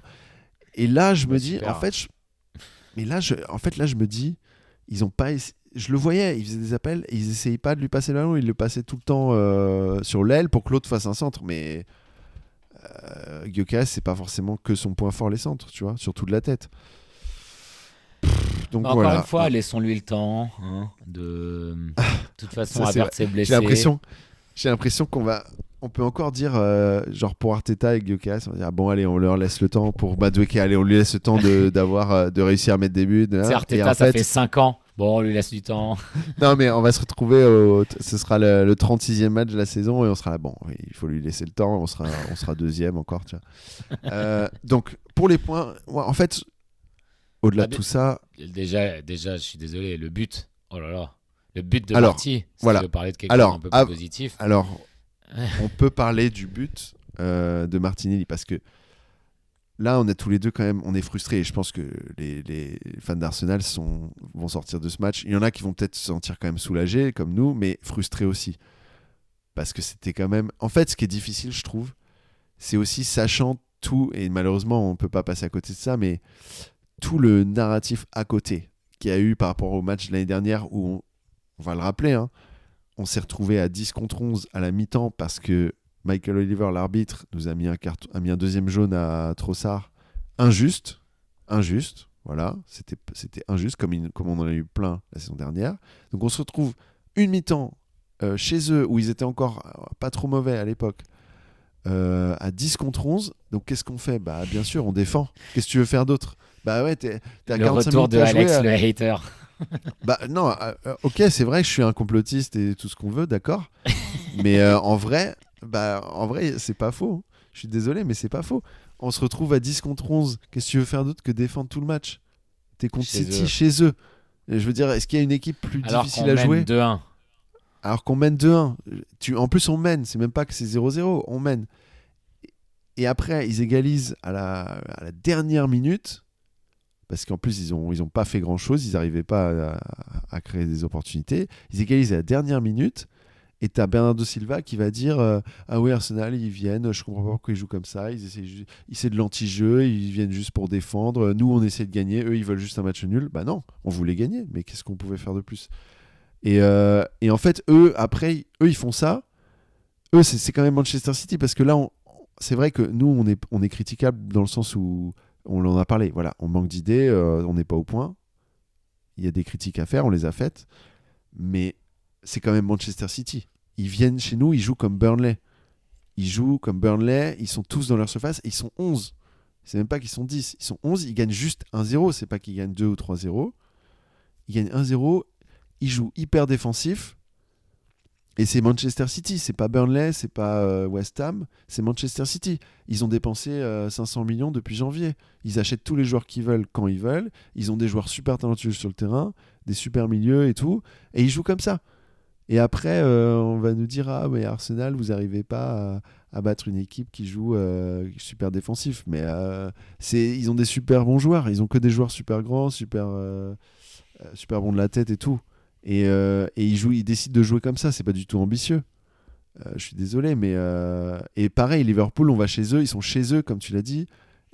Et là, je me dis, super. En fait, je me dis, ils ont pas. Je le voyais, ils faisaient des appels, et ils essayaient pas de lui passer le ballon, ils le passaient tout le temps sur l'aile pour que l'autre fasse un centre. Mais Gyökeres, c'est pas forcément que son point fort les centres, tu vois, surtout de la tête. Donc encore voilà. une fois, laissons-lui le temps de toute façon, Havertz est blessé. J'ai l'impression on peut encore dire, genre pour Arteta et Gyökeres, on va dire, bon allez, on leur laisse le temps. Pour Madueke, allez, on lui laisse le temps de réussir à mettre des buts. Arteta, ça fait 5 ans. Bon, on lui laisse du temps. Non, mais on va se retrouver, ce sera le 36e match de la saison et on sera là, bon, il faut lui laisser le temps, on sera deuxième encore, tu vois. Donc, pour les points, en fait, au-delà de tout ça... Déjà, je suis désolé, le but, oh là là, le but de Marty, si voilà. tu veux parler de quelque chose un peu plus positif. Alors... on peut parler du but de Martinelli parce que là on est tous les deux quand même, on est frustrés et je pense que les fans d'Arsenal vont sortir de ce match. Il y en a qui vont peut-être se sentir quand même soulagés comme nous, mais frustrés aussi parce que c'était quand même, en fait ce qui est difficile je trouve, c'est aussi sachant tout, et malheureusement on peut pas passer à côté de ça, mais tout le narratif à côté qu'il y a eu par rapport au match de l'année dernière où on va le rappeler, hein, on s'est retrouvé à 10 contre 11 à la mi-temps parce que Michael Oliver, l'arbitre, nous a mis un deuxième jaune à Trossard. Injuste. Voilà, c'était injuste, comme on en a eu plein la saison dernière. Donc on se retrouve une mi-temps chez eux, où ils étaient encore pas trop mauvais à l'époque, à 10 contre 11. Donc qu'est-ce qu'on fait ? Bah bien sûr, on défend. Qu'est-ce que tu veux faire d'autre ? Bah ouais, t'es à Le 45 retour minutes de à jouer. Alex, le hater. Bah non, ok, c'est vrai que je suis un complotiste et tout ce qu'on veut, d'accord. Mais en vrai, c'est pas faux. Je suis désolé, mais c'est pas faux. On se retrouve à 10 contre 11. Qu'est-ce que tu veux faire d'autre que défendre tout le match ? T'es contre Chez City eux. chez eux. Et je veux dire, est-ce qu'il y a une équipe plus Alors difficile qu'on à mène jouer 2-1. alors qu'on mène 2-1 ? En plus, on mène. C'est même pas que c'est 0-0. On mène. Et après, ils égalisent à la dernière minute. Parce qu'en plus, ils ont pas fait grand-chose. Ils n'arrivaient pas à créer des opportunités. Ils égalisent à la dernière minute. Et t'as Bernardo Silva qui va dire ah oui, Arsenal, ils viennent, je comprends pas pourquoi ils jouent comme ça. C'est de l'anti-jeu, ils viennent juste pour défendre. Nous, on essaie de gagner. Eux, ils veulent juste un match nul. Bah non, on voulait gagner. Mais qu'est-ce qu'on pouvait faire de plus ? Et en fait, eux, après, ils font ça. Eux, c'est quand même Manchester City. Parce que là, c'est vrai que nous, on est critiquable dans le sens où on en a parlé. Voilà, on manque d'idées, on n'est pas au point. Il y a des critiques à faire, on les a faites. Mais c'est quand même Manchester City. Ils viennent chez nous, ils jouent comme Burnley. Ils sont tous dans leur surface et ils sont 11. C'est même pas qu'ils sont 10. Ils sont 11, ils gagnent juste 1-0. C'est pas qu'ils gagnent 2 ou 3-0. Ils gagnent 1-0. Ils jouent hyper défensif. Et c'est Manchester City. C'est pas Burnley, c'est pas West Ham. C'est Manchester City. Ils ont dépensé 500 millions depuis janvier. Ils achètent tous les joueurs qu'ils veulent quand ils veulent. Ils ont des joueurs super talentueux sur le terrain, des super milieux et tout. Et ils jouent comme ça. Et après, on va nous dire ah mais Arsenal, vous n'arrivez pas à battre une équipe qui joue super défensif. Mais ils ont des super bons joueurs. Ils ont que des joueurs super grands, super bons de la tête et tout. Et ils décident de jouer comme ça. C'est pas du tout ambitieux. Je suis désolé, mais et pareil, Liverpool, on va chez eux. Ils sont chez eux, comme tu l'as dit.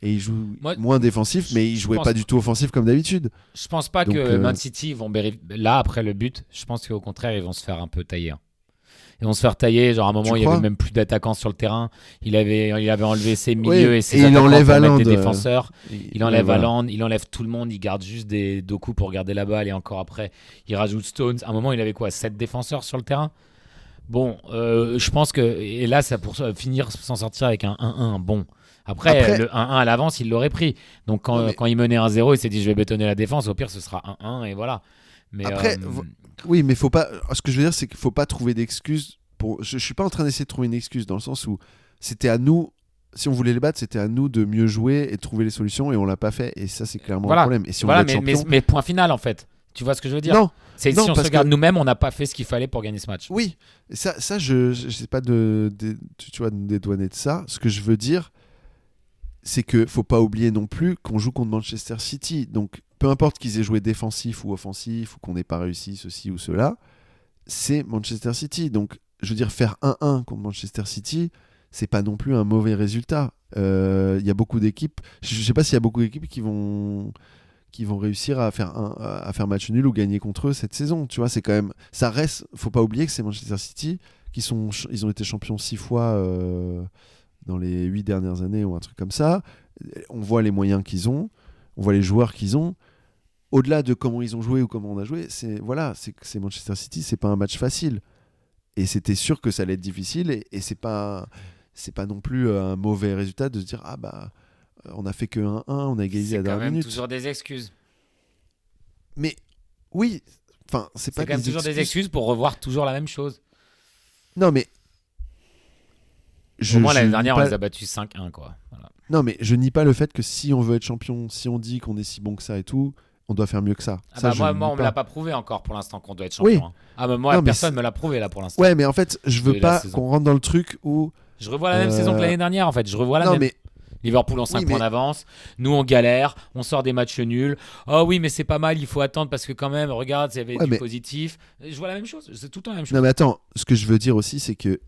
Et ils jouent moins défensif, mais ils jouaient pas du tout offensif comme d'habitude. Je pense pas que Man City vont là après le but. Je pense qu'au contraire ils vont se faire un peu tailler. Ils vont se faire tailler. Genre à un moment il y avait même plus d'attaquants sur le terrain. Il avait enlevé ses milieux et ses attaquants pour mettre des défenseurs. Il enlève Haaland, il enlève tout le monde. Il garde juste des Doku pour garder la balle et encore après il rajoute Stones. À un moment il avait quoi 7 défenseurs sur le terrain. Bon, je pense que et là ça pour finir s'en sortir avec un 1-1 bon. Après, le 1-1 à l'avance, il l'aurait pris. Donc, quand il menait 1-0, il s'est dit je vais bétonner la défense. Au pire, ce sera 1-1 et voilà. Mais après, oui, mais faut pas. Ce que je veux dire, c'est qu'il faut pas trouver d'excuses. Je suis pas en train d'essayer de trouver une excuse dans le sens où c'était à nous. Si on voulait les battre, c'était à nous de mieux jouer et de trouver les solutions et on l'a pas fait. Et ça, c'est clairement un problème. Et si on veut être champion... mais point final en fait. Tu vois ce que je veux dire ? Non. Si on se regarde nous-mêmes, on n'a pas fait ce qu'il fallait pour gagner ce match. Oui, ça je sais pas de dédouaner de ça. Ce que je veux dire, c'est que faut pas oublier non plus qu'on joue contre Manchester City. Donc, peu importe qu'ils aient joué défensif ou offensif ou qu'on n'ait pas réussi ceci ou cela, c'est Manchester City. Donc, je veux dire, faire 1-1 contre Manchester City, c'est pas non plus un mauvais résultat. Il y a beaucoup d'équipes. Je sais pas s'il y a beaucoup d'équipes qui vont réussir à faire match nul ou gagner contre eux cette saison. Tu vois, c'est quand même. Ça reste. Faut pas oublier que c'est Manchester City ils ont été champions 6 fois. Dans les 8 dernières années ou un truc comme ça. On voit les moyens qu'ils ont, on voit les joueurs qu'ils ont. Au-delà de comment ils ont joué ou comment on a joué, c'est Manchester City, c'est pas un match facile. Et c'était sûr que ça allait être difficile et c'est pas non plus un mauvais résultat de se dire on a fait que 1-1, on a égalisé à la dernière minute. C'est toujours des excuses. Mais oui, enfin c'est pas quand même toujours des excuses pour revoir toujours la même chose. Non mais au moins l'année dernière on les a battus 5-1 quoi. Voilà. Non mais je nie pas le fait que si on veut être champion, si on dit qu'on est si bon que ça et tout, on doit faire mieux que ça. Moi on me l'a pas prouvé encore pour l'instant qu'on doit être champion. Oui. Moi personne me l'a prouvé là pour l'instant. Ouais mais en fait je veux pas qu'on rentre dans le truc où je revois la même saison que l'année dernière en fait. Je revois la même. Mais... Liverpool en 5 points d'avance, nous on galère, on sort des matchs nuls. Oh oui mais c'est pas mal, il faut attendre parce que quand même regarde il y avait du positif. Je vois la même chose, c'est tout le temps la même chose. Non mais attends, ce que je veux dire aussi c'est que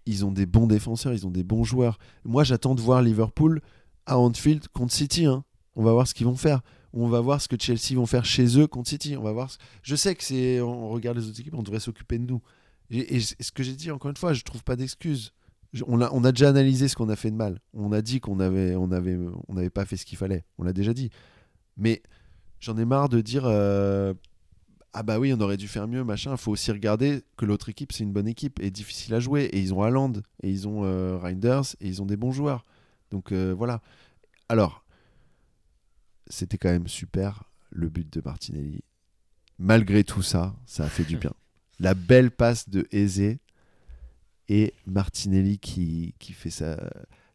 ils ont des bons défenseurs, ils ont des bons joueurs. Moi, j'attends de voir Liverpool à Anfield contre City. Hein. On va voir ce qu'ils vont faire. On va voir ce que Chelsea vont faire chez eux contre City. On va voir. Je sais que on regarde les autres équipes, on devrait s'occuper de nous. Et ce que j'ai dit encore une fois, je trouve pas d'excuses. On a déjà analysé ce qu'on a fait de mal. On a dit qu'on n'avait pas fait ce qu'il fallait. On l'a déjà dit. Mais j'en ai marre de dire ah bah oui, on aurait dû faire mieux, machin. Il faut aussi regarder que l'autre équipe, c'est une bonne équipe et difficile à jouer. Et ils ont Haaland, et ils ont Reinders, et ils ont des bons joueurs. Donc voilà. Alors, c'était quand même super le but de Martinelli. Malgré tout ça, ça a fait du bien. La belle passe de Eze et Martinelli qui fait ça.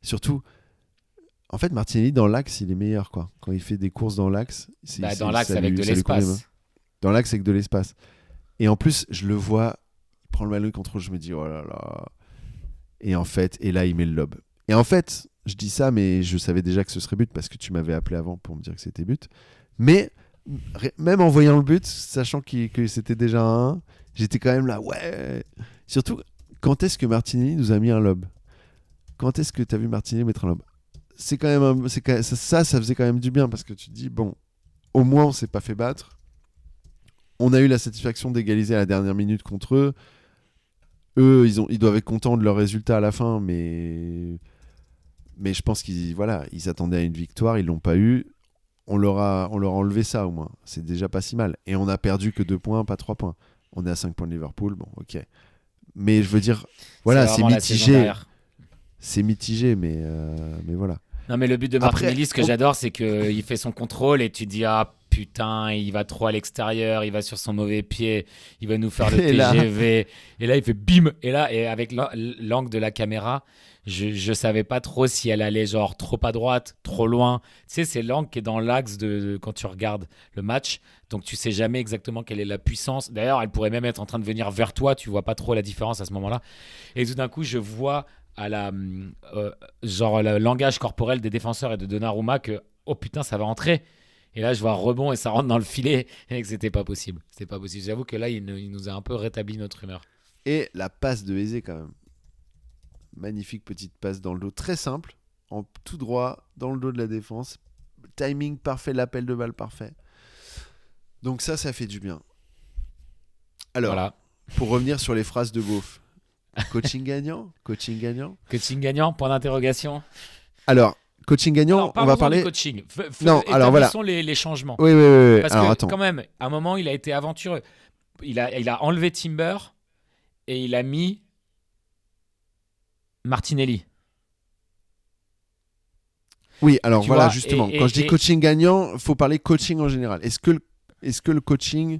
Surtout, en fait, Martinelli dans l'axe, il est meilleur quoi. Quand il fait des courses dans l'axe, Dans l'axe ça avec lui, de ça lui convient. l'espace. Dans l'axe avec de l'espace. Et en plus, je le vois, il prend le ballon, il contrôle, je me dis oh là là. Et en fait, et là, il met le lob. Et en fait, je dis ça, mais je savais déjà que ce serait but parce que tu m'avais appelé avant pour me dire que c'était but. Mais même en voyant le but, sachant que c'était déjà un 1, j'étais quand même là, ouais. Surtout, quand est-ce que Martinelli nous a mis un lob? Quand est-ce que tu as vu Martinelli mettre un lob? C'est quand même ça faisait quand même du bien parce que tu te dis, bon, au moins on s'est pas fait battre. On a eu la satisfaction d'égaliser à la dernière minute contre eux. Eux, ils doivent être contents de leur résultat à la fin, mais je pense qu'ils attendaient à une victoire, ils l'ont pas eu. On leur a enlevé ça au moins. C'est déjà pas si mal. Et on a perdu que 2 points, pas 3 points. On est à 5 points de Liverpool, bon, ok. Mais je veux dire, voilà, c'est mitigé. C'est mitigé, mais voilà. Non, mais le but de Martinelli, ce que j'adore, c'est qu'il fait son contrôle et tu dis ah putain, il va trop à l'extérieur, il va sur son mauvais pied, il va nous faire le TGV. Et là, il fait bim. Et là, et avec l'angle de la caméra, je savais pas trop si elle allait genre trop à droite, trop loin. Tu sais, c'est l'angle qui est dans l'axe de quand tu regardes le match. Donc tu sais jamais exactement quelle est la puissance. D'ailleurs, elle pourrait même être en train de venir vers toi. Tu vois pas trop la différence à ce moment-là. Et tout d'un coup, je vois à genre le langage corporel des défenseurs et de Donnarumma que oh putain ça va entrer et là je vois un rebond et ça rentre dans le filet et que c'était pas possible, j'avoue que là il nous a un peu rétabli notre humeur. Et la passe de Eze quand même, magnifique petite passe dans le dos, très simple, en tout droit dans le dos de la défense, timing parfait, l'appel de balle parfait, donc ça fait du bien. Alors voilà. Pour revenir sur les phrases de Beauf, coaching gagnant, point d'interrogation. Alors, coaching gagnant, on va parler du coaching. Non, alors voilà. Les changements. Oui. Parce alors, que attends. Quand même, à un moment, il a été aventureux. Il a enlevé Timber et il a mis Martinelli. Oui, alors voilà, justement. Quand je dis coaching gagnant, faut parler coaching en général. Est-ce que le coaching...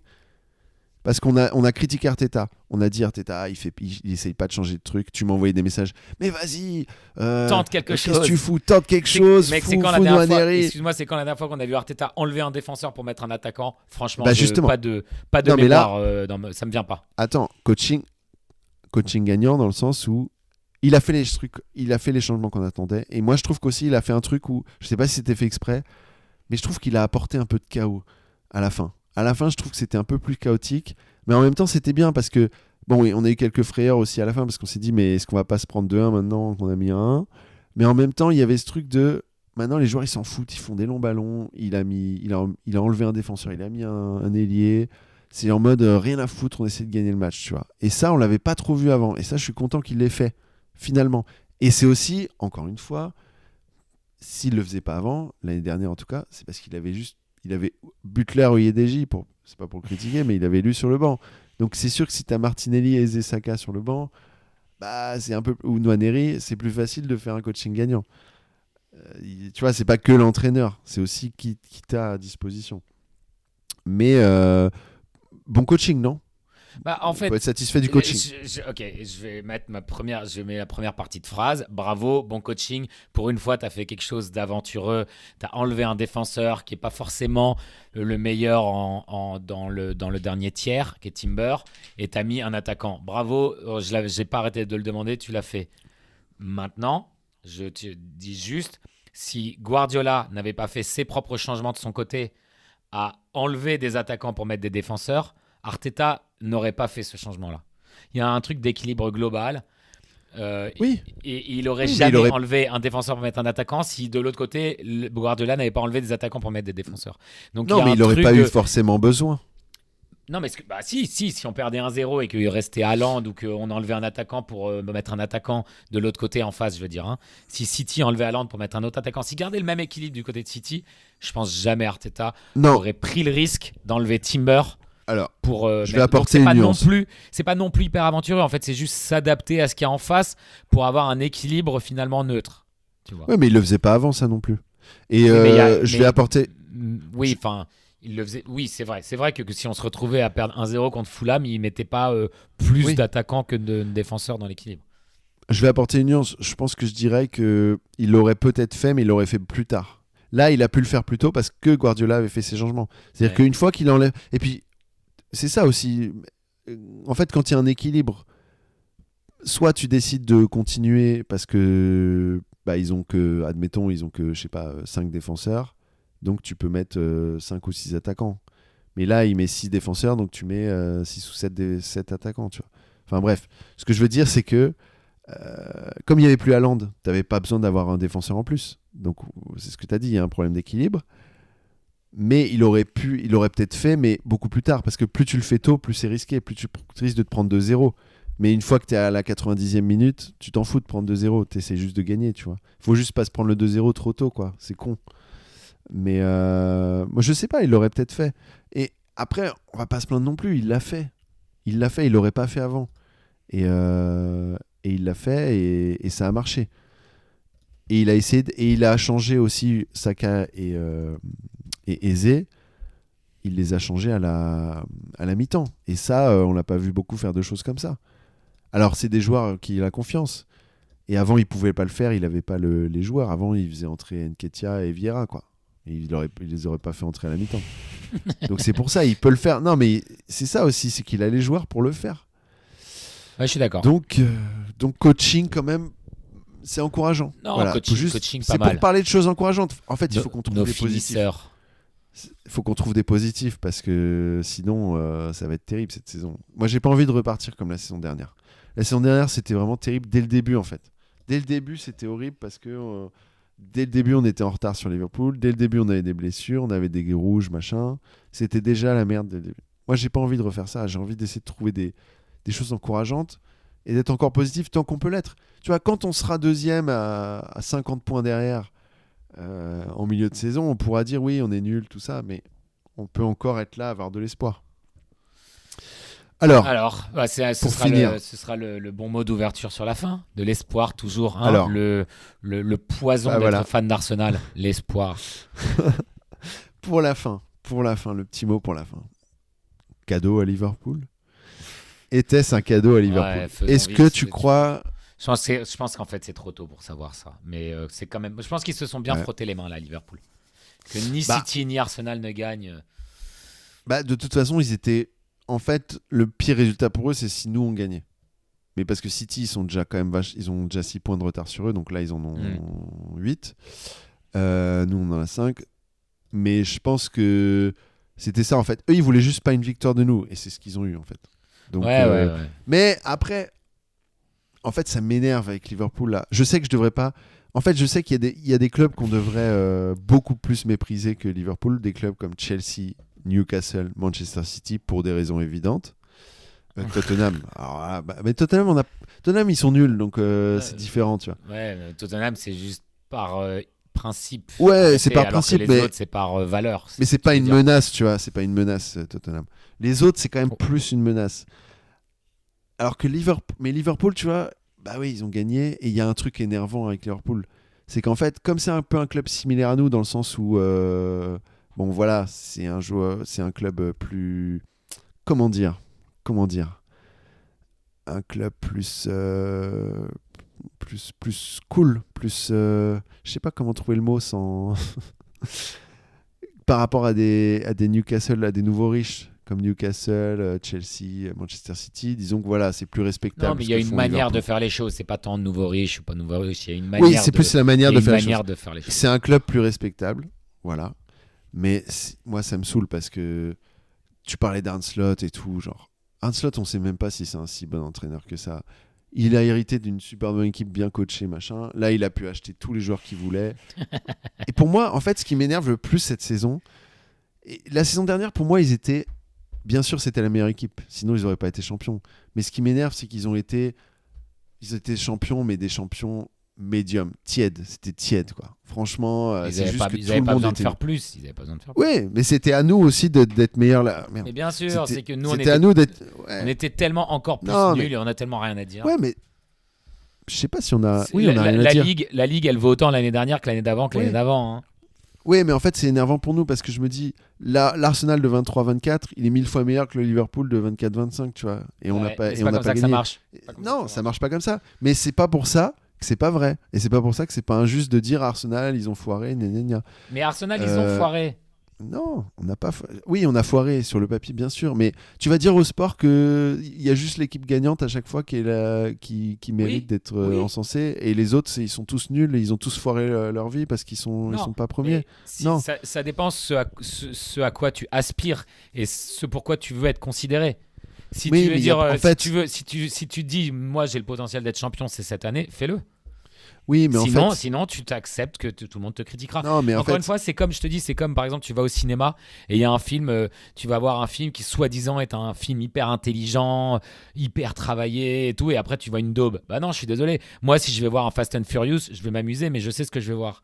Parce qu'on a critiqué Arteta. On a dit Arteta, il essaye pas de changer de truc. Tu m'as envoyé des messages. Mais vas-y, tente quelque chose. Qu'est-ce que tu fous? Tente quelque chose. Mec, c'est quand la dernière fois, excuse-moi, c'est quand la dernière fois qu'on a vu Arteta enlever un défenseur pour mettre un attaquant. Franchement, justement. Pas de mémoire. Ça me vient pas. Attends, coaching gagnant dans le sens où il a fait les trucs, il a fait les changements qu'on attendait. Et moi, je trouve qu'aussi il a fait un truc où je sais pas si c'était fait exprès, mais je trouve qu'il a apporté un peu de chaos à la fin. À la fin, je trouve que c'était un peu plus chaotique, mais en même temps, c'était bien parce que, bon, on a eu quelques frayeurs aussi à la fin parce qu'on s'est dit, mais est-ce qu'on va pas se prendre 2-1 maintenant qu'on a mis un 1? Mais en même temps, il y avait ce truc de, maintenant, les joueurs, ils s'en foutent, ils font des longs ballons, il a enlevé un défenseur, il a mis un ailier, c'est en mode rien à foutre, on essaie de gagner le match, tu vois. Et ça, on l'avait pas trop vu avant, et ça, je suis content qu'il l'ait fait, finalement. Et c'est aussi, encore une fois, s'il le faisait pas avant, l'année dernière en tout cas, c'est parce qu'il avait Butler ou Yedeji, c'est pas pour le critiquer, mais il avait lu sur le banc. Donc c'est sûr que si tu as Martinelli et Saka sur le banc, bah, c'est un peu, ou Nwaneri, c'est plus facile de faire un coaching gagnant. Tu vois, c'est pas que l'entraîneur, c'est aussi qui t'a à disposition. Mais bon coaching, non? Bah, en fait, faut être satisfait du coaching. Je vais mettre la première partie de phrase. Bravo, bon coaching. Pour une fois, tu as fait quelque chose d'aventureux. Tu as enlevé un défenseur qui n'est pas forcément le meilleur dans le dernier tiers, qui est Timber, et tu as mis un attaquant. Bravo, je n'ai pas arrêté de le demander, tu l'as fait. Maintenant, je te dis juste, si Guardiola n'avait pas fait ses propres changements de son côté, à enlever des attaquants pour mettre des défenseurs, Arteta n'aurait pas fait ce changement-là. Il y a un truc d'équilibre global. Oui. Et il n'aurait jamais enlevé un défenseur pour mettre un attaquant si de l'autre côté, Guardiola n'avait pas enlevé des attaquants pour mettre des défenseurs. Donc, non, mais il n'aurait pas eu forcément besoin. Non, mais si on perdait 1-0 et qu'il restait Haaland ou qu'on enlevait un attaquant pour mettre un attaquant de l'autre côté en face, je veux dire. Hein. Si City enlevait Haaland pour mettre un autre attaquant, s'il gardait le même équilibre du côté de City, je pense jamais Arteta Non. aurait pris le risque d'enlever Timber. Alors, pour, je vais apporter une nuance. C'est pas non plus hyper aventureux. En fait, c'est juste s'adapter à ce qu'il y a en face pour avoir un équilibre finalement neutre. Tu vois. Ouais, mais il le faisait pas avant ça non plus. Et je vais apporter. Oui, enfin. Il le faisait. Oui, c'est vrai. C'est vrai que si on se retrouvait à perdre 1-0 contre Fulham, il mettait pas plus d'attaquants que de défenseurs dans l'équilibre. Je vais apporter une nuance. Je pense que je dirais qu'il l'aurait peut-être fait, mais il l'aurait fait plus tard. Là, il a pu le faire plus tôt parce que Guardiola avait fait ses changements. C'est-à-dire qu'une fois qu'il enlève... Et puis, c'est ça aussi. En fait, quand il y a un équilibre, soit tu décides de continuer parce que, admettons, ils ont que, je sais pas, 5 défenseurs. Donc tu peux mettre 5 ou 6 attaquants. Mais là, il met 6 défenseurs, donc tu mets 6 ou 7 attaquants. Tu vois. Enfin bref, ce que je veux dire, c'est que comme il n'y avait plus Haaland, tu n'avais pas besoin d'avoir un défenseur en plus. Donc c'est ce que tu as dit, il y a un problème d'équilibre. Mais il aurait peut-être fait, mais beaucoup plus tard. Parce que plus tu le fais tôt, plus c'est risqué, plus tu risques de te prendre 2-0. Mais une fois que tu es à la 90e minute, tu t'en fous de prendre 2-0. Tu essaies juste de gagner, tu vois. Faut juste pas se prendre le 2-0 trop tôt, quoi. C'est con. Mais moi, je sais pas, il l'aurait peut-être fait. Et après, on va pas se plaindre non plus, il l'a fait. Il l'aurait pas fait avant. Et il l'a fait et ça a marché. Et il a essayé, et il a changé aussi Saka et Eze. Il les a changés à la mi-temps. Et ça, on l'a pas vu beaucoup faire de choses comme ça. Alors, c'est des joueurs qui ont la confiance. Et avant, il pouvait pas le faire, il avait pas les joueurs. Avant, il faisait entrer Nketiah et Vieira, quoi. Et il les aurait pas fait entrer à la mi-temps. Donc c'est pour ça, il peut le faire. Non, mais c'est ça aussi, c'est qu'il a les joueurs pour le faire. Ouais, je suis d'accord. Donc coaching, quand même, c'est encourageant. Non, voilà. coaching, c'est pas mal. pour parler de choses encourageantes. En fait, il faut qu'on trouve nos des positifs. finisseurs. Il faut qu'on trouve des positifs parce que sinon, ça va être terrible cette saison. Moi, j'ai pas envie de repartir comme la saison dernière. La saison dernière, c'était vraiment terrible dès le début, en fait. Dès le début, c'était horrible parce que dès le début, on était en retard sur Liverpool. Dès le début, on avait des blessures, on avait des rouges, machin. C'était déjà la merde dès le début. Moi, j'ai pas envie de refaire ça. J'ai envie d'essayer de trouver des choses encourageantes et d'être encore positif tant qu'on peut l'être. Tu vois, quand on sera deuxième à 50 points derrière en milieu de saison, on pourra dire oui, on est nul, tout ça, mais on peut encore être là, avoir de l'espoir. Alors ce sera le bon mot d'ouverture sur la fin. De l'espoir, toujours. Hein, alors, le poison d'être fan d'Arsenal. L'espoir. Pour la fin, le petit mot pour la fin. Cadeau à Liverpool. Était-ce un cadeau à Liverpool? Est-ce que tu crois... Je pense qu'en fait, c'est trop tôt pour savoir ça. Mais c'est quand même... Je pense qu'ils se sont bien frottés les mains, là, à Liverpool. Que ni City ni Arsenal ne gagnent. De toute façon, ils étaient... En fait, le pire résultat pour eux, c'est si nous, on gagnait. Mais parce que City, ils sont déjà quand même ils ont déjà 6 points de retard sur eux. Donc là, ils en ont 8. Nous, on en a 5. Mais je pense que c'était ça, en fait. Eux, ils voulaient juste pas une victoire de nous. Et c'est ce qu'ils ont eu, en fait. Donc, ouais. Mais après, en fait, ça m'énerve avec Liverpool là. Je sais que je devrais pas. En fait, je sais qu'il y a des clubs qu'on devrait beaucoup plus mépriser que Liverpool. Des clubs comme Chelsea, Newcastle, Manchester City, pour des raisons évidentes. Tottenham. Alors, mais Tottenham, ils sont nuls, donc c'est différent, tu vois. Ouais, Tottenham, c'est juste par principe. Ouais, c'est par principe, les mais autres, c'est par valeur. Mais c'est pas une menace, tu vois. C'est pas une menace, Tottenham. Les autres, c'est quand même plus une menace. Alors que Liverpool, tu vois, bah oui, ils ont gagné. Et il y a un truc énervant avec Liverpool. C'est qu'en fait, comme c'est un peu un club similaire à nous, dans le sens où, bon, voilà, c'est un club plus. Comment dire un club plus cool, plus je sais pas comment trouver le mot sans par rapport à des Newcastle, à des nouveaux riches comme Newcastle, Chelsea, Manchester City, disons que voilà, c'est plus respectable. Non, mais il y a une manière de faire les choses, c'est pas tant de nouveaux riches ou pas nouveaux riches, il y a une manière. Oui, c'est plus la manière de faire les choses. C'est un club plus respectable, voilà. Mais moi ça me saoule parce que tu parlais d'Arne Slot et tout, genre Arne Slot, on sait même pas si c'est un si bon entraîneur que ça. Il a hérité d'une super bonne équipe bien coachée, machin. Là, il a pu acheter tous les joueurs qu'il voulait. Et pour moi, en fait, ce qui m'énerve le plus cette saison, la saison dernière, pour moi, ils étaient bien sûr, c'était la meilleure équipe. Sinon, ils n'auraient pas été champions. Mais ce qui m'énerve, c'est qu'ils étaient champions, mais des champions médium, tièdes. C'était tiède, quoi. Franchement, Ils c'est n'avaient juste pas, que ils tout avaient le pas monde besoin de était... faire plus. Ils avaient pas besoin de faire plus. Oui, mais c'était à nous aussi d'être meilleurs là. Merde. Mais bien sûr, c'est que nous, on c'était à nous d'être... Ouais. on était tellement encore plus Non, nuls mais... et on a tellement rien à dire. Ouais, mais... Je sais pas si on a... C'est- Oui, on a rien à dire. La Ligue, elle vaut autant l'année dernière que l'année d'avant que l'année Oui. d'avant. Hein. Oui, mais en fait, c'est énervant pour nous parce que je me dis, l'Arsenal de 23-24, il est 1000 fois meilleur que le Liverpool de 24-25, tu vois. Et on n'a Ouais, pas, mais et c'est on pas n'a comme pas ça que ça gagné. marche. Pas comme Non, ça ça marche pas comme ça. Mais c'est pas pour ça que c'est pas vrai. Et c'est pas pour ça que c'est pas injuste de dire Arsenal, ils ont foiré, gna gna gna. Mais Arsenal, ils ont foiré. Non, on n'a pas. Oui, on a foiré sur le papier, bien sûr. Mais tu vas dire au sport que il y a juste l'équipe gagnante à chaque fois qui mérite Oui, d'être oui. encensée, et les autres, ils sont tous nuls, et ils ont tous foiré leur vie parce qu'ils sont pas premiers. Mais Non. ça dépend ce à quoi tu aspires et ce pourquoi tu veux être considéré. Si Oui, tu veux mais dire, en fait- si tu dis, moi j'ai le potentiel d'être champion, c'est cette année, fais-le. Oui, mais Sinon, en fait. sinon tu t'acceptes que tout le monde te critiquera. Non, mais en Encore fait. une fois, c'est comme je te dis, c'est comme par exemple, tu vas au cinéma et il y a un film, tu vas voir un film qui soi-disant est un film hyper intelligent, hyper travaillé et tout, et après tu vois une daube. Bah non, je suis désolé. Moi, si je vais voir un Fast and Furious, je vais m'amuser, mais je sais ce que je vais voir.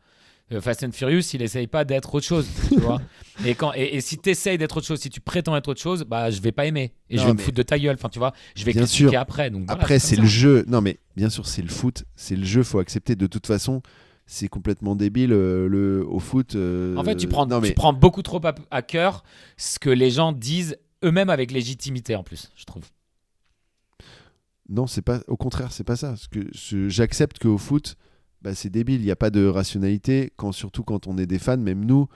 Fast and Furious, il essaye pas d'être autre chose, tu vois. Et si tu essayes d'être autre chose, si tu prétends être autre chose, bah je vais pas aimer et Non, je vais me mais- foutre de ta gueule. Enfin, tu vois, je vais Bien critiquer sûr. après. Donc voilà, Après, c'est comme le ça. jeu. Non, mais bien sûr, c'est le foot. C'est le jeu, faut accepter. De toute façon, c'est complètement débile au foot. En fait, tu Non, mais... prends beaucoup trop à cœur ce que les gens disent eux-mêmes avec légitimité en plus, je trouve. Non, c'est pas. Au contraire, c'est pas ça. J'accepte qu'au foot, bah, c'est débile. Il n'y a pas de rationalité. Surtout quand on est des fans, même nous,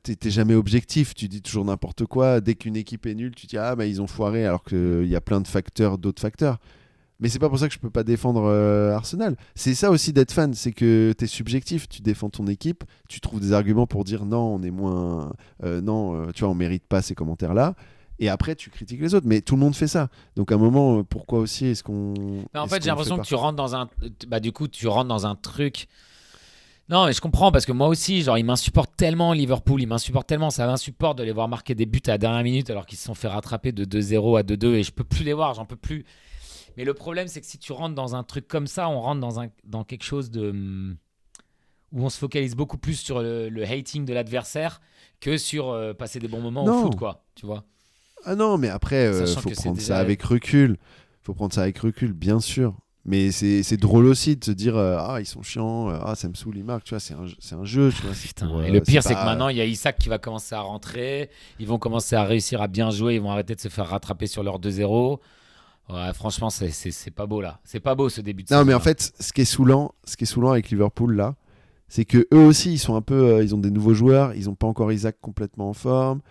t'es jamais objectif. Tu dis toujours n'importe quoi. Dès qu'une équipe est nulle, tu dis ah bah ils ont foiré, alors qu'il y a plein de facteurs, d'autres facteurs. Mais c'est pas pour ça que je peux pas défendre Arsenal. C'est ça aussi d'être fan, c'est que t'es subjectif. Tu défends ton équipe, tu trouves des arguments pour dire non, on est moins, tu vois, on mérite pas ces commentaires-là. Et après, tu critiques les autres. Mais tout le monde fait ça. Donc à un moment, pourquoi aussi est-ce qu'on... Mais en est-ce fait, j'ai qu'on le l'impression fait que tu rentres dans un. Bah, du coup, tu rentres dans un truc. Non, mais je comprends parce que moi aussi, genre, ils m'insupportent tellement, Liverpool. Ils m'insupportent tellement. Ça m'insupporte de les voir marquer des buts à la dernière minute alors qu'ils se sont fait rattraper de 2-0 à 2-2 et je peux plus les voir, j'en peux plus. Mais le problème, c'est que si tu rentres dans un truc comme ça, on rentre dans quelque chose de. Où on se focalise beaucoup plus sur le hating de l'adversaire que sur passer des bons moments au Non. foot, quoi. Tu vois. Ah non, mais après, Sachant faut que c'est prendre déjà- ça avec recul. Faut prendre ça avec recul, bien sûr. Mais c'est drôle aussi de se dire ah ils sont chiants, ah ça me saoule, ils marquent, tu vois, c'est un jeu, tu vois. Putain, pour, et le pire, c'est pas- que maintenant, il y a Isaac qui va commencer à rentrer. Ils vont commencer à réussir à bien jouer. Ils vont arrêter de se faire rattraper sur leur 2-0. Ouais, franchement, c'est pas beau là. C'est pas beau ce début de Non, saison. mais en là. fait, ce qui est saoulant avec Liverpool là, c'est que eux aussi ils sont un peu, ils ont des nouveaux joueurs, ils ont pas encore Isaac complètement en forme.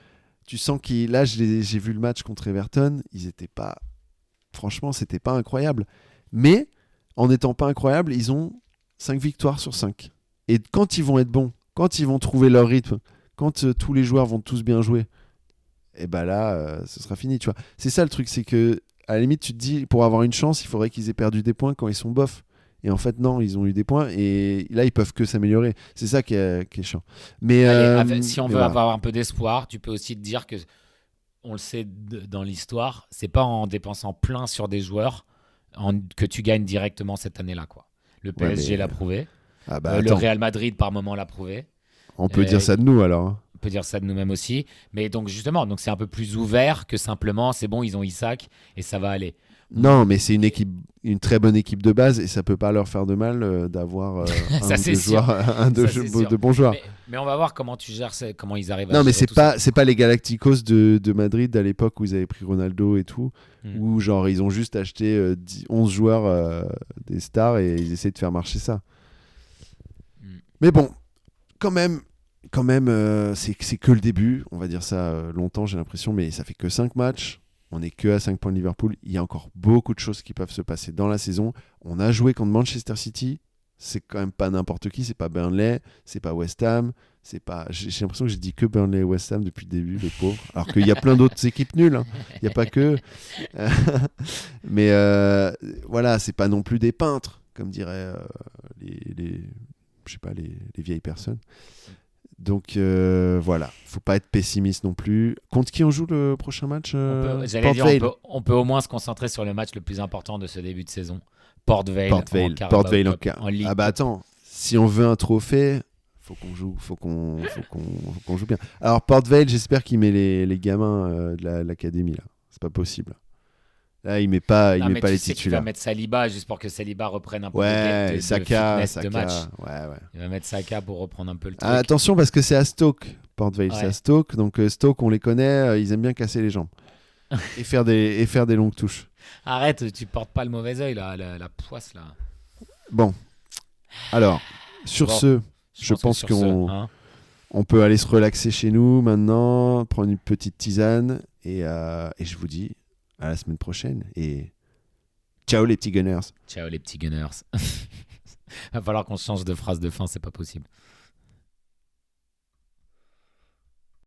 Tu sens qu'ils, là, j'ai vu le match contre Everton, ils étaient pas, franchement, c'était pas incroyable. Mais en n'étant pas incroyables, ils ont 5 victoires sur 5. Et quand ils vont être bons, quand ils vont trouver leur rythme, quand tous les joueurs vont tous bien jouer, et ben là, ce sera fini, tu vois. C'est ça le truc, c'est que à la limite, tu te dis, pour avoir une chance, il faudrait qu'ils aient perdu des points quand ils sont bofs. Et en fait, non, ils ont eu des points et là, ils peuvent que s'améliorer. C'est ça qui est chiant. Mais Allez, si on mais veut voilà. avoir un peu d'espoir, tu peux aussi te dire que, on le sait dans l'histoire, c'est pas en dépensant plein sur des joueurs que tu gagnes directement cette année-là, quoi. Le Ouais, PSG mais- l'a prouvé. Ah bah, Le attends, Real Madrid, par moment, l'a prouvé. on peut dire ça de nous alors. Hein. On peut dire ça de nous-mêmes aussi. Mais donc, justement, donc c'est un peu plus ouvert que simplement, c'est bon, ils ont Isaac et ça va aller. Non, mais c'est une très bonne équipe de base et ça peut pas leur faire de mal d'avoir Ça, un, c'est ou deux sûr. joueurs, un, deux Ça, c'est sûr. de bons joueurs. Mais on va voir comment tu gères, comment ils arrivent à Non, mais gérer tout ça. c'est pas les Galacticos de Madrid à l'époque où ils avaient pris Ronaldo et tout, Mm. où genre ils ont juste acheté 11 joueurs des stars et ils essaient de faire marcher ça. Mm. Mais bon, quand même c'est que le début, on va dire ça longtemps, j'ai l'impression, mais ça fait que 5 matchs. On est que à 5 points de Liverpool. Il y a encore beaucoup de choses qui peuvent se passer dans la saison. On a joué contre Manchester City. C'est quand même pas n'importe qui. C'est pas Burnley. C'est pas West Ham. J'ai l'impression que j'ai dit que Burnley et West Ham depuis le début, les pauvres. Alors qu'il y a plein d'autres équipes nulles. Hein. Il n'y a pas que. Mais voilà, c'est pas non plus des peintres, comme diraient je sais pas, les vieilles personnes. Donc voilà, faut pas être pessimiste non plus. Contre qui on joue le prochain match J'allais dire, Port Vale. on peut au moins se concentrer sur le match le plus important de ce début de saison. Port Vale, Port Vale en Ligue. Ah bah attends, si on veut un trophée, faut qu'on joue, faut qu'on joue bien. Alors Port Vale, j'espère qu'il met les gamins de l'académie là. C'est pas possible. Là, il met pas mais les tu sais qu'il va titulaires. mettre Saliba juste pour que Saliba reprenne un peu Ouais, de Saka, fitness de match. Ouais. Il va mettre Saka pour reprendre un peu le truc. Ah, attention parce que c'est à Stoke, Port Vale, c'est Ouais. à Stoke. Donc Stoke, on les connaît, ils aiment bien casser les jambes et faire des longues touches. Arrête, tu portes pas le mauvais œil là, la poisse là. Bon, alors sur Bon, ce, je que pense sur qu'on ce, hein, on peut aller se relaxer chez nous maintenant, prendre une petite tisane et je vous dis à la semaine prochaine et ciao les petits Gunners. ciao les petits Gunners. Va falloir qu'on change de phrase de fin, c'est pas possible.